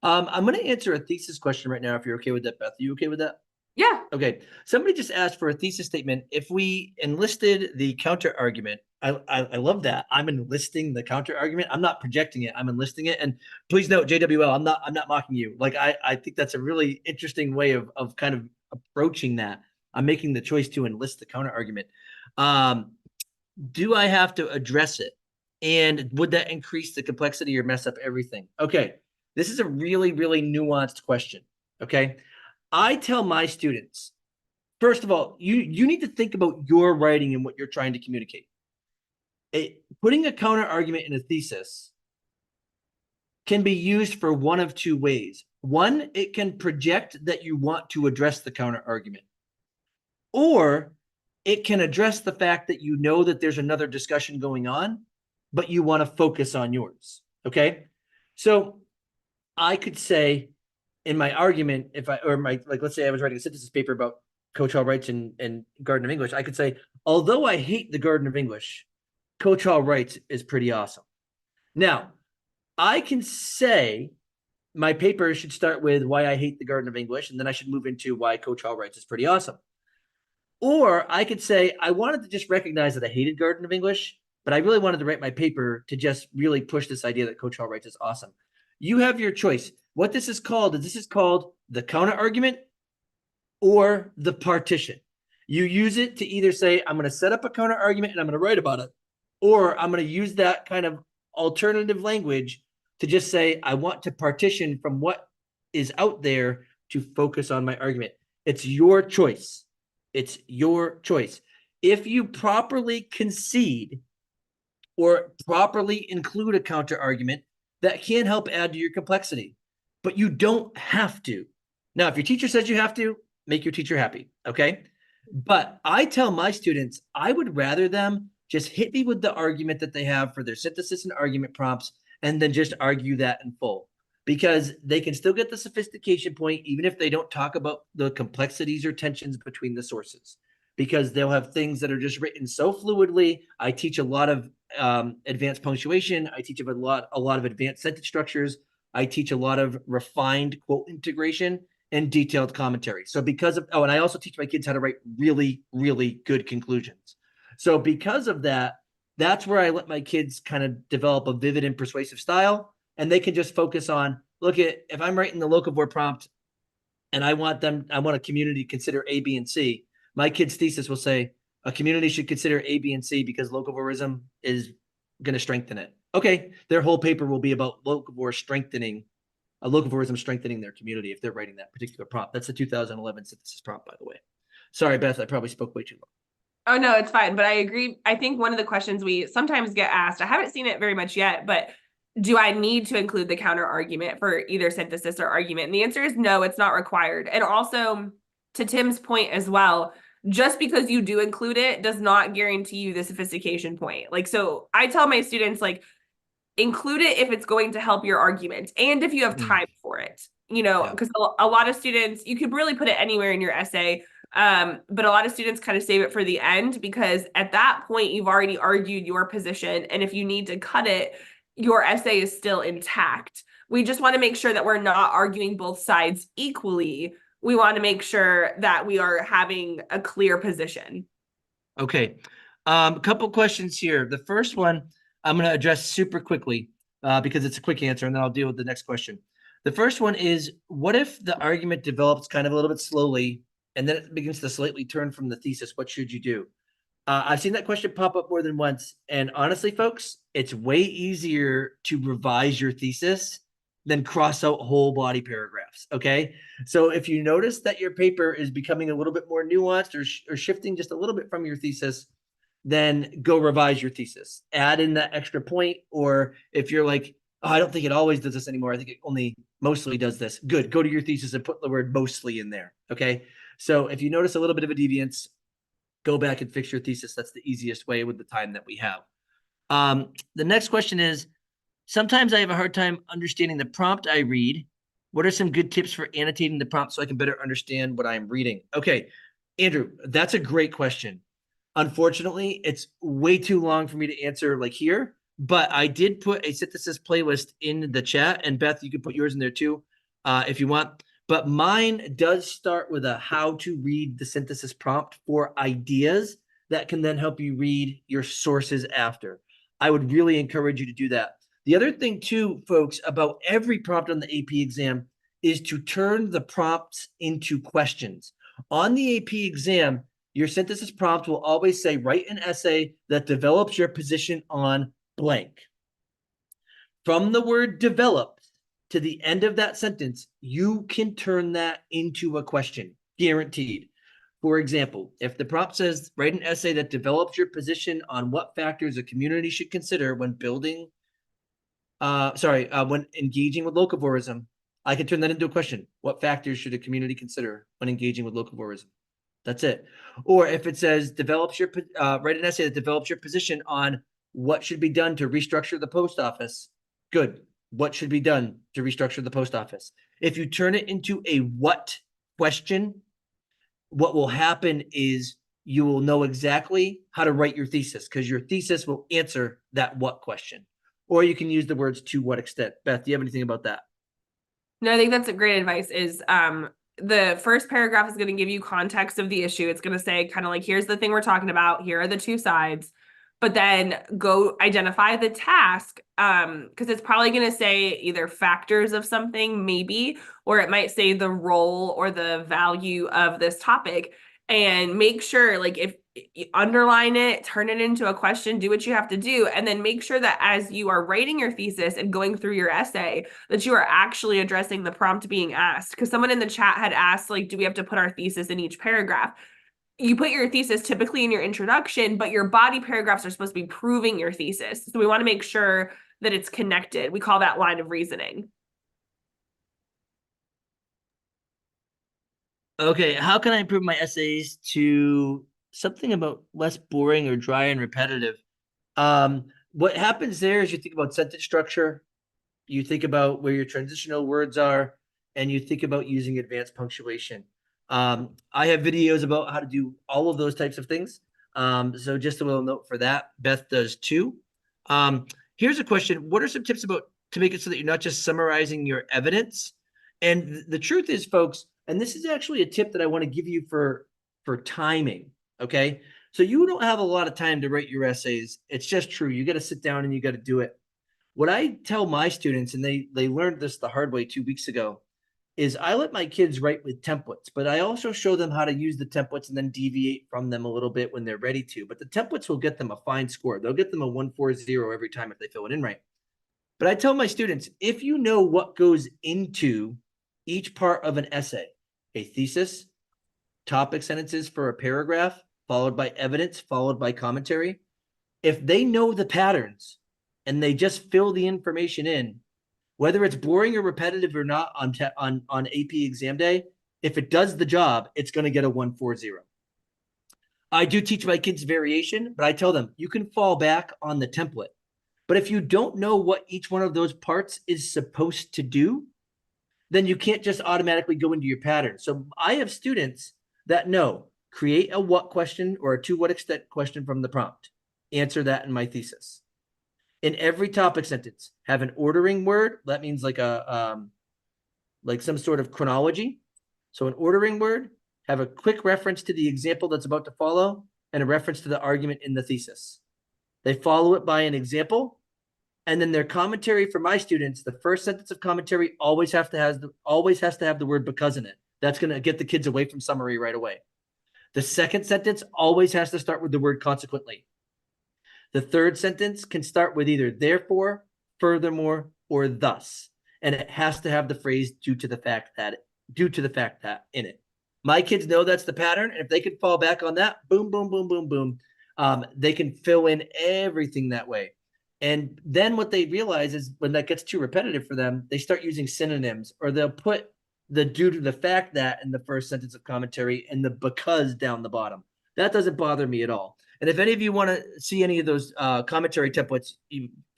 I'm going to answer a thesis question right now if you're okay with that, Beth. Are you okay with that? Yeah. Okay. Somebody just asked for a thesis statement. If we enlisted the counter argument, I love that. I'm enlisting the counter argument. I'm not projecting it. I'm enlisting it. And please note, JWL, I'm not mocking you. Like I think that's a really interesting way of kind of approaching that. I'm making the choice to enlist the counter argument. Um, do I have to address it? And would that increase the complexity or mess up everything? Okay. This is a really, really nuanced question. Okay. I tell my students, first of all, you need to think about your writing and what you're trying to communicate. Putting a counter argument in a thesis can be used for one of two ways. One, it can project that you want to address the counter argument, or it can address the fact that you know that there's another discussion going on, but you want to focus on yours. Okay. So I could say in my argument, if I, or my, like, let's say I was writing a synthesis paper about Coach Hall writes and Garden of English, I could say, although I hate the Garden of English, Coach Hall writes is pretty awesome. Now, I can say my paper should start with why I hate the Garden of English, and then I should move into why Coach Hall writes is pretty awesome. Or I could say I wanted to just recognize that I hated Garden of English, but I really wanted to write my paper to just really push this idea that Coach Hall writes is awesome. You have your choice. What this is called the counter argument or the partition. You use it to either say, I'm going to set up a counter argument and I'm going to write about it, or I'm going to use that kind of alternative language to just say, I want to partition from what is out there to focus on my argument. It's your choice. It's your choice. If you properly concede or properly include a counter argument, that can help add to your complexity, but you don't have to. Now, if your teacher says you have to, make your teacher happy, okay? But I tell my students, I would rather them just hit me with the argument that they have for their synthesis and argument prompts, and then just argue that in full, because they can still get the sophistication point, even if they don't talk about the complexities or tensions between the sources, because they'll have things that are just written so fluidly. I teach a lot of advanced punctuation. I teach a lot of advanced sentence structures. I teach a lot of refined quote integration and detailed commentary. So because of, and I also teach my kids how to write really, really good conclusions. So because of that, that's where I let my kids kind of develop a vivid and persuasive style, and they can just focus on, look at, if I'm writing the locavore prompt and I want a community to consider A, B, and C, my kid's thesis will say, a community should consider A, B, and C because locavorism is going to strengthen it. Okay, their whole paper will be about locavorism strengthening their community if they're writing that particular prompt. That's the 2011 synthesis prompt, by the way. Sorry, Beth, I probably spoke way too long. Oh, no, it's fine. But I agree. I think one of the questions we sometimes get asked, I haven't seen it very much yet, but do I need to include the counter argument for either synthesis or argument? And the answer is no, it's not required. And also, to Tim's point as well, just because you do include it does not guarantee you the sophistication point. Like, so I tell my students, like, include it if it's going to help your argument and if you have time for it, because a lot of students, you could really put it anywhere in your essay. But a lot of students kind of save it for the end because at that point, you've already argued your position. And if you need to cut it, your essay is still intact. We just want to make sure that we're not arguing both sides equally. We want to make sure that we are having a clear position. Okay. A couple questions here. The first one I'm going to address super quickly because it's a quick answer, and then I'll deal with the next question. The first one is, what if the argument develops kind of a little bit slowly and then it begins to slightly turn from the thesis? What should you do? I've seen that question pop up more than once. And honestly, folks, it's way easier to revise your thesis than cross out whole body paragraphs. Okay. So if you notice that your paper is becoming a little bit more nuanced or shifting just a little bit from your thesis, then go revise your thesis. Add in that extra point. Or if you're like, oh, I don't think it always does this anymore, I think it only mostly does this. Good. Go to your thesis and put the word mostly in there. Okay. So if you notice a little bit of a deviance, go back and fix your thesis. That's the easiest way with the time that we have. The next question is, sometimes I have a hard time understanding the prompt I read. What are some good tips for annotating the prompt so I can better understand what I'm reading? Okay, Andrew, that's a great question. Unfortunately, it's way too long for me to answer like here, but I did put a synthesis playlist in the chat, and Beth, you can put yours in there too if you want. But mine does start with a how to read the synthesis prompt for ideas that can then help you read your sources after. I would really encourage you to do that. The other thing too, folks, about every prompt on the AP exam is to turn the prompts into questions. On the AP exam, your synthesis prompt will always say, write an essay that develops your position on blank. From the word develop to the end of that sentence, you can turn that into a question, guaranteed. For example, if the prompt says, write an essay that develops your position on what factors a community should consider when when engaging with locavorism, I can turn that into a question. What factors should a community consider when engaging with locavorism? That's it. Or if it says, write an essay that develops your position on what should be done to restructure the post office. Good. What should be done to restructure the post office? If you turn it into a what question, what will happen is you will know exactly how to write your thesis because your thesis will answer that what question. Or you can use the words to what extent. Beth, do you have anything about that? No, I think that's a great advice is the first paragraph is going to give you context of the issue. It's going to say kind of like, here's the thing we're talking about. Here are the two sides. But then go identify the task because it's probably going to say either factors of something, maybe, or it might say the role or the value of this topic. and make sure, like, if you underline it, turn it into a question, do what you have to do, and then make sure that as you are writing your thesis and going through your essay, that you are actually addressing the prompt being asked. Because someone in the chat had asked, like, do we have to put our thesis in each paragraph? You put your thesis typically in your introduction, but your body paragraphs are supposed to be proving your thesis. So we want to make sure that it's connected. We call that line of reasoning. Okay, how can I improve my essays to something about less boring or dry and repetitive? What happens there is you think about sentence structure, you think about where your transitional words are, and you think about using advanced punctuation. I have videos about how to do all of those types of things. So just a little note for that. Beth does too. Um, Here's a question. What are some tips about to make it so that you're not just summarizing your evidence? And the truth is, folks, and this is actually a tip that I want to give you for timing. Okay. So you don't have a lot of time to write your essays. It's just true. You got to sit down and you got to do it. What I tell my students, and they learned this the hard way 2 weeks ago, is I let my kids write with templates, but I also show them how to use the templates and then deviate from them a little bit when they're ready to. But the templates will get them a fine score. They'll get them a 140 every time if they fill it in right. But I tell my students, if you know what goes into each part of an essay, a thesis, topic sentences for a paragraph, followed by evidence, followed by commentary, if they know the patterns and they just fill the information in, whether it's boring or repetitive or not on AP exam day, if it does the job, it's going to get a 140. I do teach my kids variation, but I tell them you can fall back on the template. But if you don't know what each one of those parts is supposed to do, then you can't just automatically go into your pattern. So I have students that know, create a what question or a to what extent question from the prompt. Answer that in my thesis. In every topic sentence, have an ordering word. That means like some sort of chronology. So an ordering word, have a quick reference to the example that's about to follow, and a reference to the argument in the thesis. They follow it by an example, and then their commentary for my students, the first sentence of commentary always has to have the word because in it. That's going to get the kids away from summary right away. The second sentence always has to start with the word consequently. The third sentence can start with either therefore, furthermore, or thus. And it has to have the phrase due to the fact that in it. My kids know that's the pattern. And if they can fall back on that, boom, boom, boom, boom, boom, they can fill in everything that way. And then what they realize is when that gets too repetitive for them, they start using synonyms, or they'll put the due to the fact that in the first sentence of commentary and the because down the bottom. That doesn't bother me at all. And if any of you want to see any of those commentary templates,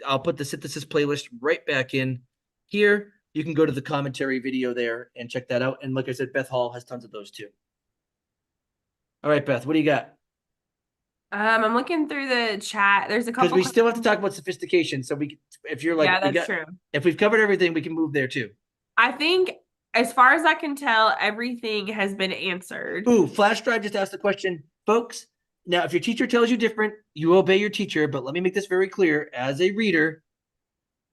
I'll put the synthesis playlist right back in here. You can go to the commentary video there and check that out. And like I said, Beth Hall has tons of those too. All right, Beth, what do you got? I'm looking through the chat. There's a Because couple. we still have to talk about sophistication. So if you're like, Yeah, that's true. if we've covered everything, we can move there too. I think, as far as I can tell, everything has been answered. Ooh, Flash Drive just asked the question, folks. Now, if your teacher tells you different, you obey your teacher. But let me make this very clear. As a reader,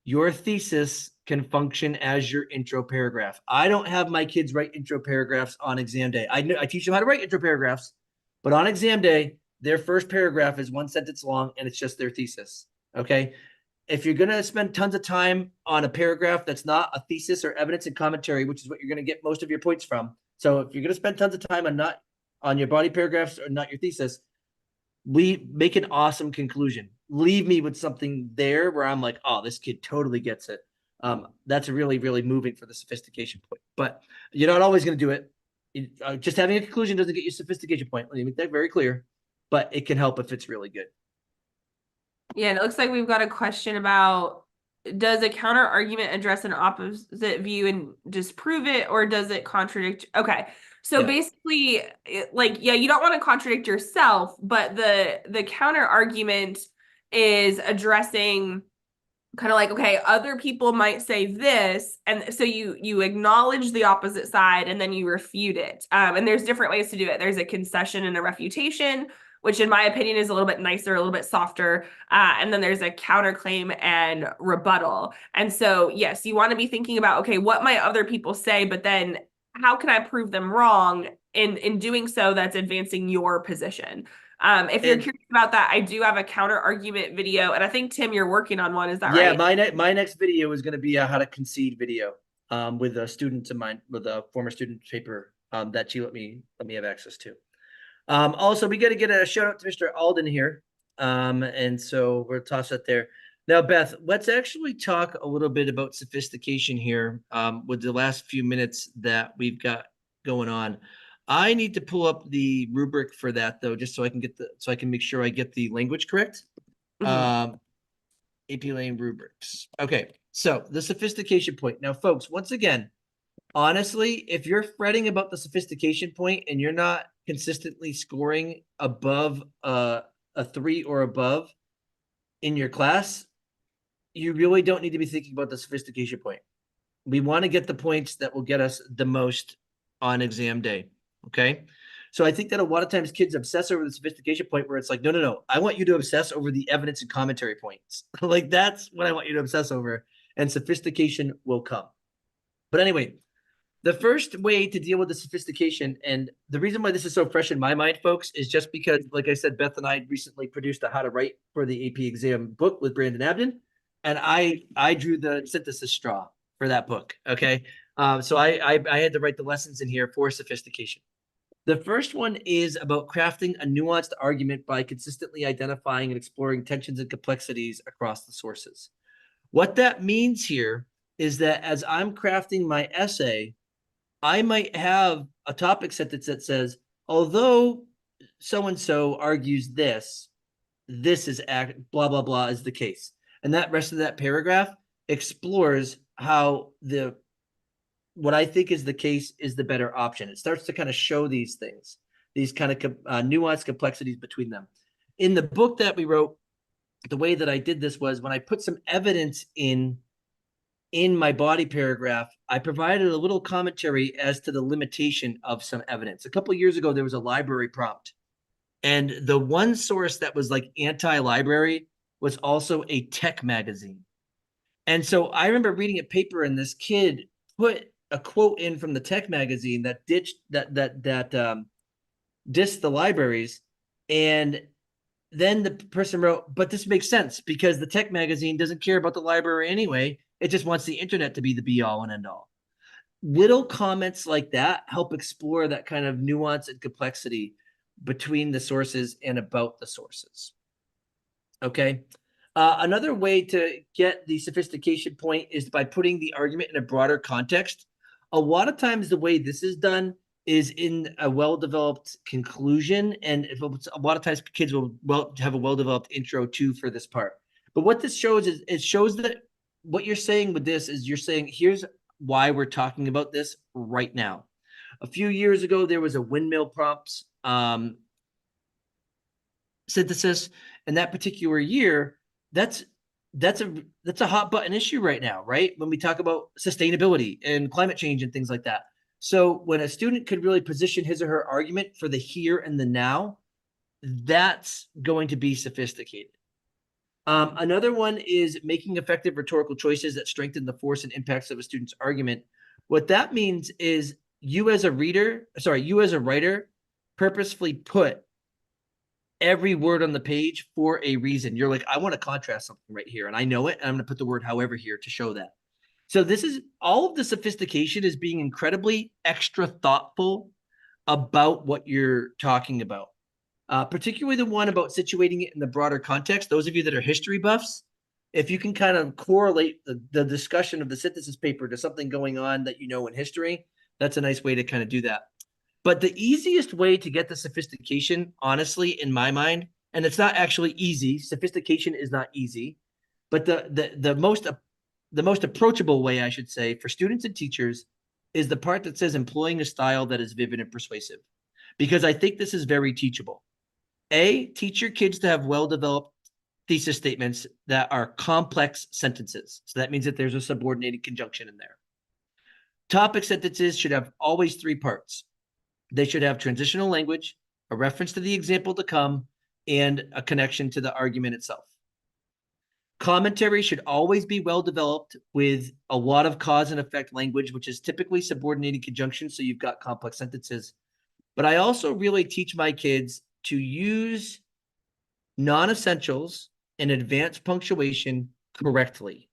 your thesis can function as your intro paragraph. I don't have my kids write intro paragraphs on exam day. I teach them how to write intro paragraphs, but on exam day, their first paragraph is one sentence long and it's just their thesis. Okay. If you're going to spend tons of time on a paragraph that's not a thesis or evidence and commentary, which is what you're going to get most of your points from. So if you're going to spend tons of time on your body paragraphs or not your thesis, we make an awesome conclusion. Leave me with something there where I'm like, oh, this kid totally gets it. That's really, really moving for the sophistication point. But you're not always going to do it. Just having a conclusion doesn't get you a sophistication point. Let me make that very clear. But it can help if it's really good. Yeah, and it looks like we've got a question about, does a counter argument address an opposite view and disprove it, or does it contradict? Okay. So basically, yeah, you don't want to contradict yourself, but the counter argument is addressing kind of like, okay, other people might say this, and so you acknowledge the opposite side and then you refute it. And there's different ways to do it. There's a concession and a refutation, which in my opinion is a little bit nicer, a little bit softer. And then there's a counterclaim and rebuttal. And so, yes, you want to be thinking about, okay, what might other people say, but then how can I prove them wrong? in doing so, that's advancing your position. If you're And curious about that, I do have a counter argument video, and I think Tim, you're working on one. Is that yeah, right? my next video is going to be a how to concede video with a student of mine, with a former student paper that she let me have access to. Also, we got to get a shout out to Mr. Alden here. And so we'll toss that there. Now, Beth, let's actually talk a little bit about sophistication here with the last few minutes that we've got going on. I need to pull up the rubric for that though, just so I can so I can make sure I get the language correct. Mhm. Um, AP Lane rubrics. Okay, so the sophistication point. Now, folks, once again, honestly, if you're fretting about the sophistication point and you're not consistently scoring above a 3 or above in your class, you really don't need to be thinking about the sophistication point. We want to get the points that will get us the most on exam day. Okay. So I think that a lot of times kids obsess over the sophistication point where it's like, no, no, no. I want you to obsess over the evidence and commentary points. Like that's what I want you to obsess over. And sophistication will come. But anyway, the first way to deal with the sophistication, and the reason why this is so fresh in my mind, folks, is just because, like I said, Beth and I recently produced a How to Write for the AP exam book with Brandon Abden, and I drew the synthesis straw for that book. Okay, so I had to write the lessons in here for sophistication. The first one is about crafting a nuanced argument by consistently identifying and exploring tensions and complexities across the sources. What that means here is that as I'm crafting my essay, I might have a topic sentence that says, although so and so argues this, this is blah, blah, blah is the case. And that rest of that paragraph explores how what I think is the case is the better option. It starts to kind of show these things, these kind of nuanced complexities between them. In the book that we wrote, the way that I did this was when I put some evidence in my body paragraph, I provided a little commentary as to the limitation of some evidence. A couple of years ago, there was a library prompt, and the one source that was like anti-library was also a tech magazine. And so I remember reading a paper, and this kid put a quote in from the tech magazine that dissed the libraries, and then the person wrote, but this makes sense because the tech magazine doesn't care about the library anyway. It just wants the internet to be the be all and end all. Little comments like that help explore that kind of nuance and complexity between the sources and about the sources. Okay. Another way to get the sophistication point is by putting the argument in a broader context. A lot of times, the way this is done is in a well-developed conclusion, and a lot of times kids will have a well-developed intro too for this part. But what this shows is it shows that what you're saying with this is you're saying here's why we're talking about this right now. A few years ago, there was a windmill prompts synthesis, and that particular year, that's a hot button issue right now, right? When we talk about sustainability and climate change and things like that. So when a student could really position his or her argument for the here and the now, that's going to be sophisticated. Another one is making effective rhetorical choices that strengthen the force and impacts of a student's argument. What that means is you as a writer, purposefully put every word on the page for a reason. You're like, I want to contrast something right here, and I know it, and I'm going to put the word however here to show that. So this is all of the sophistication is being incredibly extra thoughtful about what you're talking about. Particularly the one about situating it in the broader context. Those of you that are history buffs, if you can kind of correlate the discussion of the synthesis paper to something going on that you know in history, that's a nice way to kind of do that. But the easiest way to get the sophistication, honestly, in my mind, and it's not actually easy, sophistication is not easy, but the most approachable way, I should say, for students and teachers is the part that says employing a style that is vivid and persuasive. Because I think this is very teachable. Teach your kids to have well-developed thesis statements that are complex sentences. So that means that there's a subordinated conjunction in there. Topic sentences should have always 3 parts. They should have transitional language, a reference to the example to come, and a connection to the argument itself. Commentary should always be well-developed with a lot of cause and effect language, which is typically subordinated conjunction, so you've got complex sentences. but I also really teach my kids to use non-essentials and advanced punctuation correctly.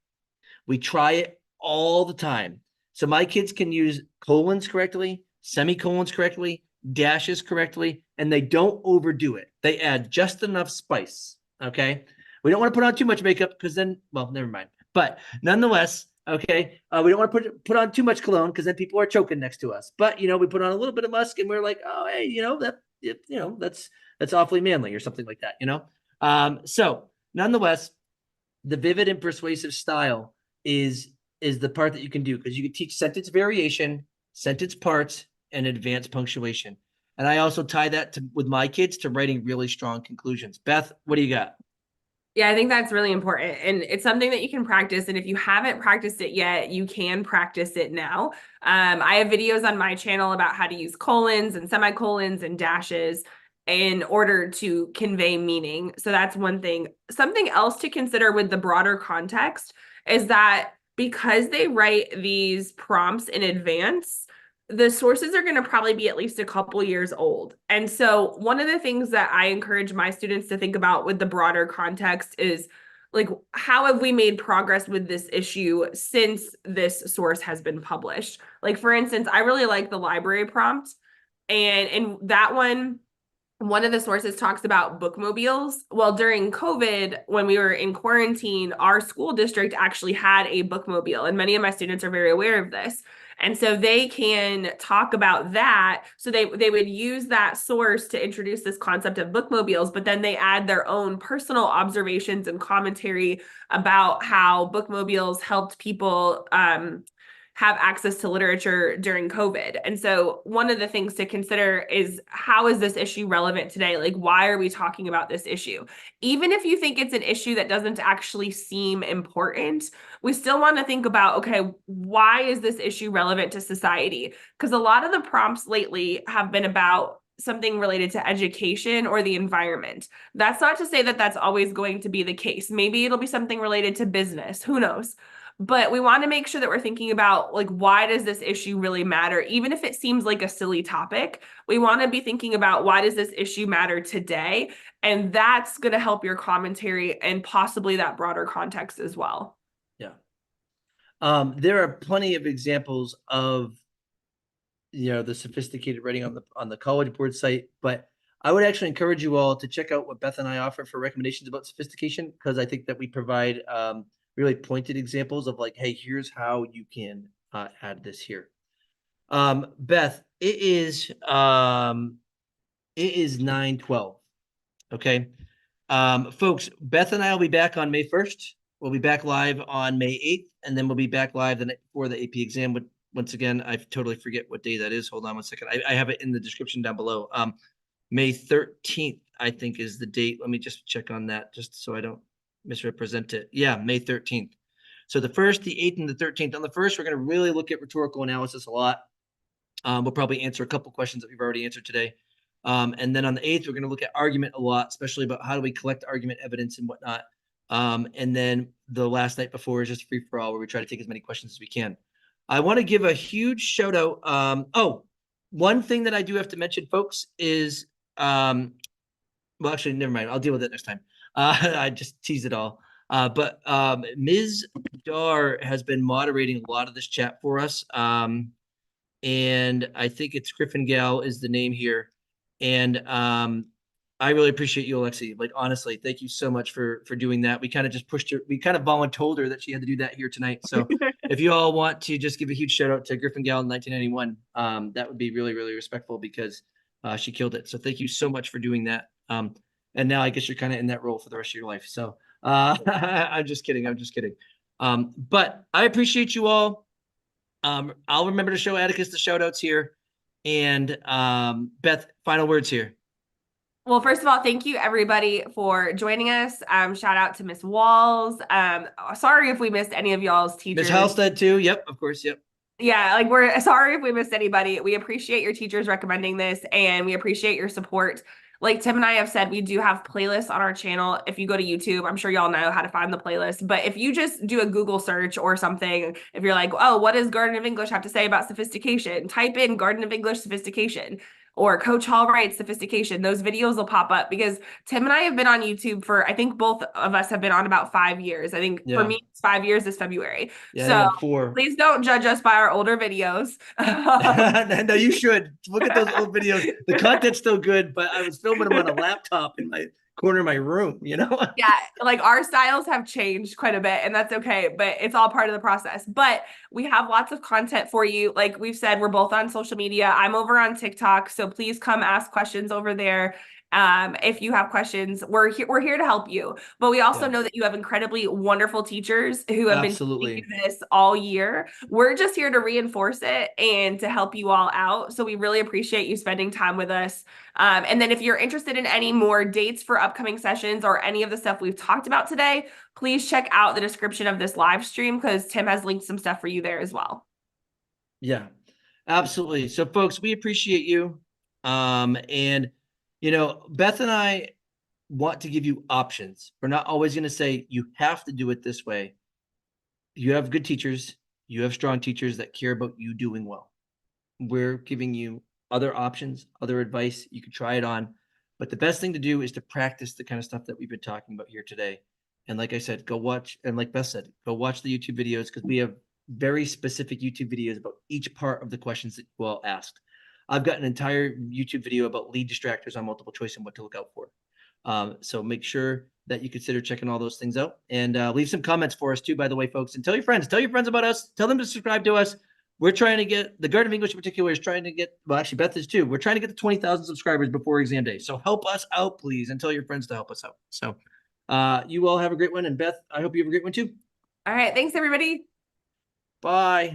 We try it all the time. So my kids can use colons correctly, semicolons correctly, dashes correctly, and they don't overdo it. They add just enough spice. Okay. We don't want to put on too much makeup because then, well, never mind. But nonetheless, okay, we don't want to put on too much cologne because then people are choking next to us. But we put on a little bit of musk and we're like, oh, hey, that's awfully manly or something like that. So nonetheless, the vivid and persuasive style is the part that you can do because you can teach sentence variation, sentence parts, and advanced punctuation. And I also tie that with my kids to writing really strong conclusions. Beth, what do you got? Yeah, I think that's really important. And it's something that you can practice. And if you haven't practiced it yet, you can practice it now. I have videos on my channel about how to use colons and semicolons and dashes in order to convey meaning. So that's one thing. Something else to consider with the broader context is that because they write these prompts in advance, the sources are going to probably be at least a couple years old. And so one of the things that I encourage my students to think about with the broader context is like, how have we made progress with this issue since this source has been published? Like, for instance, I really like the library prompt. And in that one of the sources talks about bookmobiles. Well, during COVID, when we were in quarantine, our school district actually had a bookmobile, and many of my students are very aware of this. And so they can talk about that. So they would use that source to introduce this concept of bookmobiles, but then they add their own personal observations and commentary about how bookmobiles helped people have access to literature during COVID. And so one of the things to consider is, how is this issue relevant today? Like, why are we talking about this issue? Even if you think it's an issue that doesn't actually seem important, we still want to think about, okay, why is this issue relevant to society? Because a lot of the prompts lately have been about something related to education or the environment. That's not to say that that's always going to be the case. Maybe it'll be something related to business. Who knows? But we want to make sure that we're thinking about, like, why does this issue really matter? Even if it seems like a silly topic, we want to be thinking about, why does this issue matter today? And that's going to help your commentary and possibly that broader context as well. Yeah. There are plenty of examples of the sophisticated writing on the College Board site, but I would actually encourage you all to check out what Beth and I offer for recommendations about sophistication, because I think that we provide really pointed examples of, like, hey, here's how you can add this here. Beth, it is 9:12. Okay. Folks, Beth and I will be back on May 1st. We'll be back live on May 8th, and then we'll be back live the night before the AP exam. But once again, I totally forget what day that is. Hold on one second. I have it in the description down below. May 13th, I think, is the date. Let me just check on that, just so I don't misrepresent it. Yeah, May 13th. So the 1st, the 8th, and the 13th. On the 1st, we're going to really look at rhetorical analysis a lot. We'll probably answer a couple questions that we've already answered today. And then on the 8th, we're going to look at argument a lot, especially about how do we collect argument evidence and whatnot. And then the last night before is just free for all, where we try to take as many questions as we can. I want to give a huge shout out. One thing that I do have to mention, folks, is well, actually, never mind. I'll deal with it next time. I just tease it all. But Ms. Dar has been moderating a lot of this chat for us. And I think it's Griffin Gal is the name here. And I really appreciate you, Alexi. Like, honestly, thank you so much for doing that. We kind of just pushed her. We kind of voluntold her that she had to do that here tonight. So if you all want to just give a huge shout out to Griffin Gal in 1991, that would be really, really respectful, because she killed it. So thank you so much for doing that. And now I guess you're kind of in that role for the rest of your life. So I'm just kidding. I'm just kidding. But I appreciate you all. I'll remember to show Atticus the shout outs here. And Beth, final words here. Well, first of all, thank you everybody for joining us. Shout out to Miss Walls. Sorry if we missed any of y'all's teachers. Miss Halstead too. Yep, of course. Yep. Yeah, like, we're sorry if we missed anybody. We appreciate your teachers recommending this, and we appreciate your support. Like Tim and I have said, we do have playlists on our channel. If you go to YouTube, I'm sure y'all know how to find the playlist. But if you just do a Google search or something, if you're like, oh, what does Garden of English have to say about sophistication? Type in Garden of English sophistication. or Coach Hall writes Sophistication, those videos will pop up because Tim and I have been on YouTube for, I think both of us have been on about 5 years. I think for Yeah. me, it's 5 years this February. Yeah, I think So I'm 4. please don't judge us by our older videos. No, you should look at those old videos. The content's still good, but I was filming them on a laptop in my corner of my room, you know? Yeah, like our styles have changed quite a bit, and that's okay, but it's all part of the process. But we have lots of content for you. Like we've said, we're both on social media. I'm over on TikTok, so please come ask questions over there. If you have questions, we're here to help you. But we also Yeah, know that you have incredibly wonderful teachers who have been teaching you absolutely. this all year. We're just here to reinforce it and to help you all out. So we really appreciate you spending time with us. And then if you're interested in any more dates for upcoming sessions or any of the stuff we've talked about today, please check out the description of this live stream because Tim has linked some stuff for you there as well. Yeah, absolutely. So, folks, we appreciate you. And Beth and I want to give you options. We're not always going to say you have to do it this way. You have good teachers, you have strong teachers that care about you doing well. We're giving you other options, other advice. You can try it on. But the best thing to do is to practice the kind of stuff that we've been talking about here today. And like I said, go watch, and like Beth said, go watch the YouTube videos because we have very specific YouTube videos about each part of the questions that you all asked. I've got an entire YouTube video about lead distractors on multiple choice and what to look out for. So make sure that you consider checking all those things out and leave some comments for us too, by the way, folks, and tell your friends about us, tell them to subscribe to us. We're trying to get the Garden of English in particular is trying to get, well, actually Beth is too. We're trying to get to 20,000 subscribers before exam day. So help us out, please, and tell your friends to help us out. So you all have a great one. And Beth, I hope you have a great one too. All right. Thanks, everybody. Bye.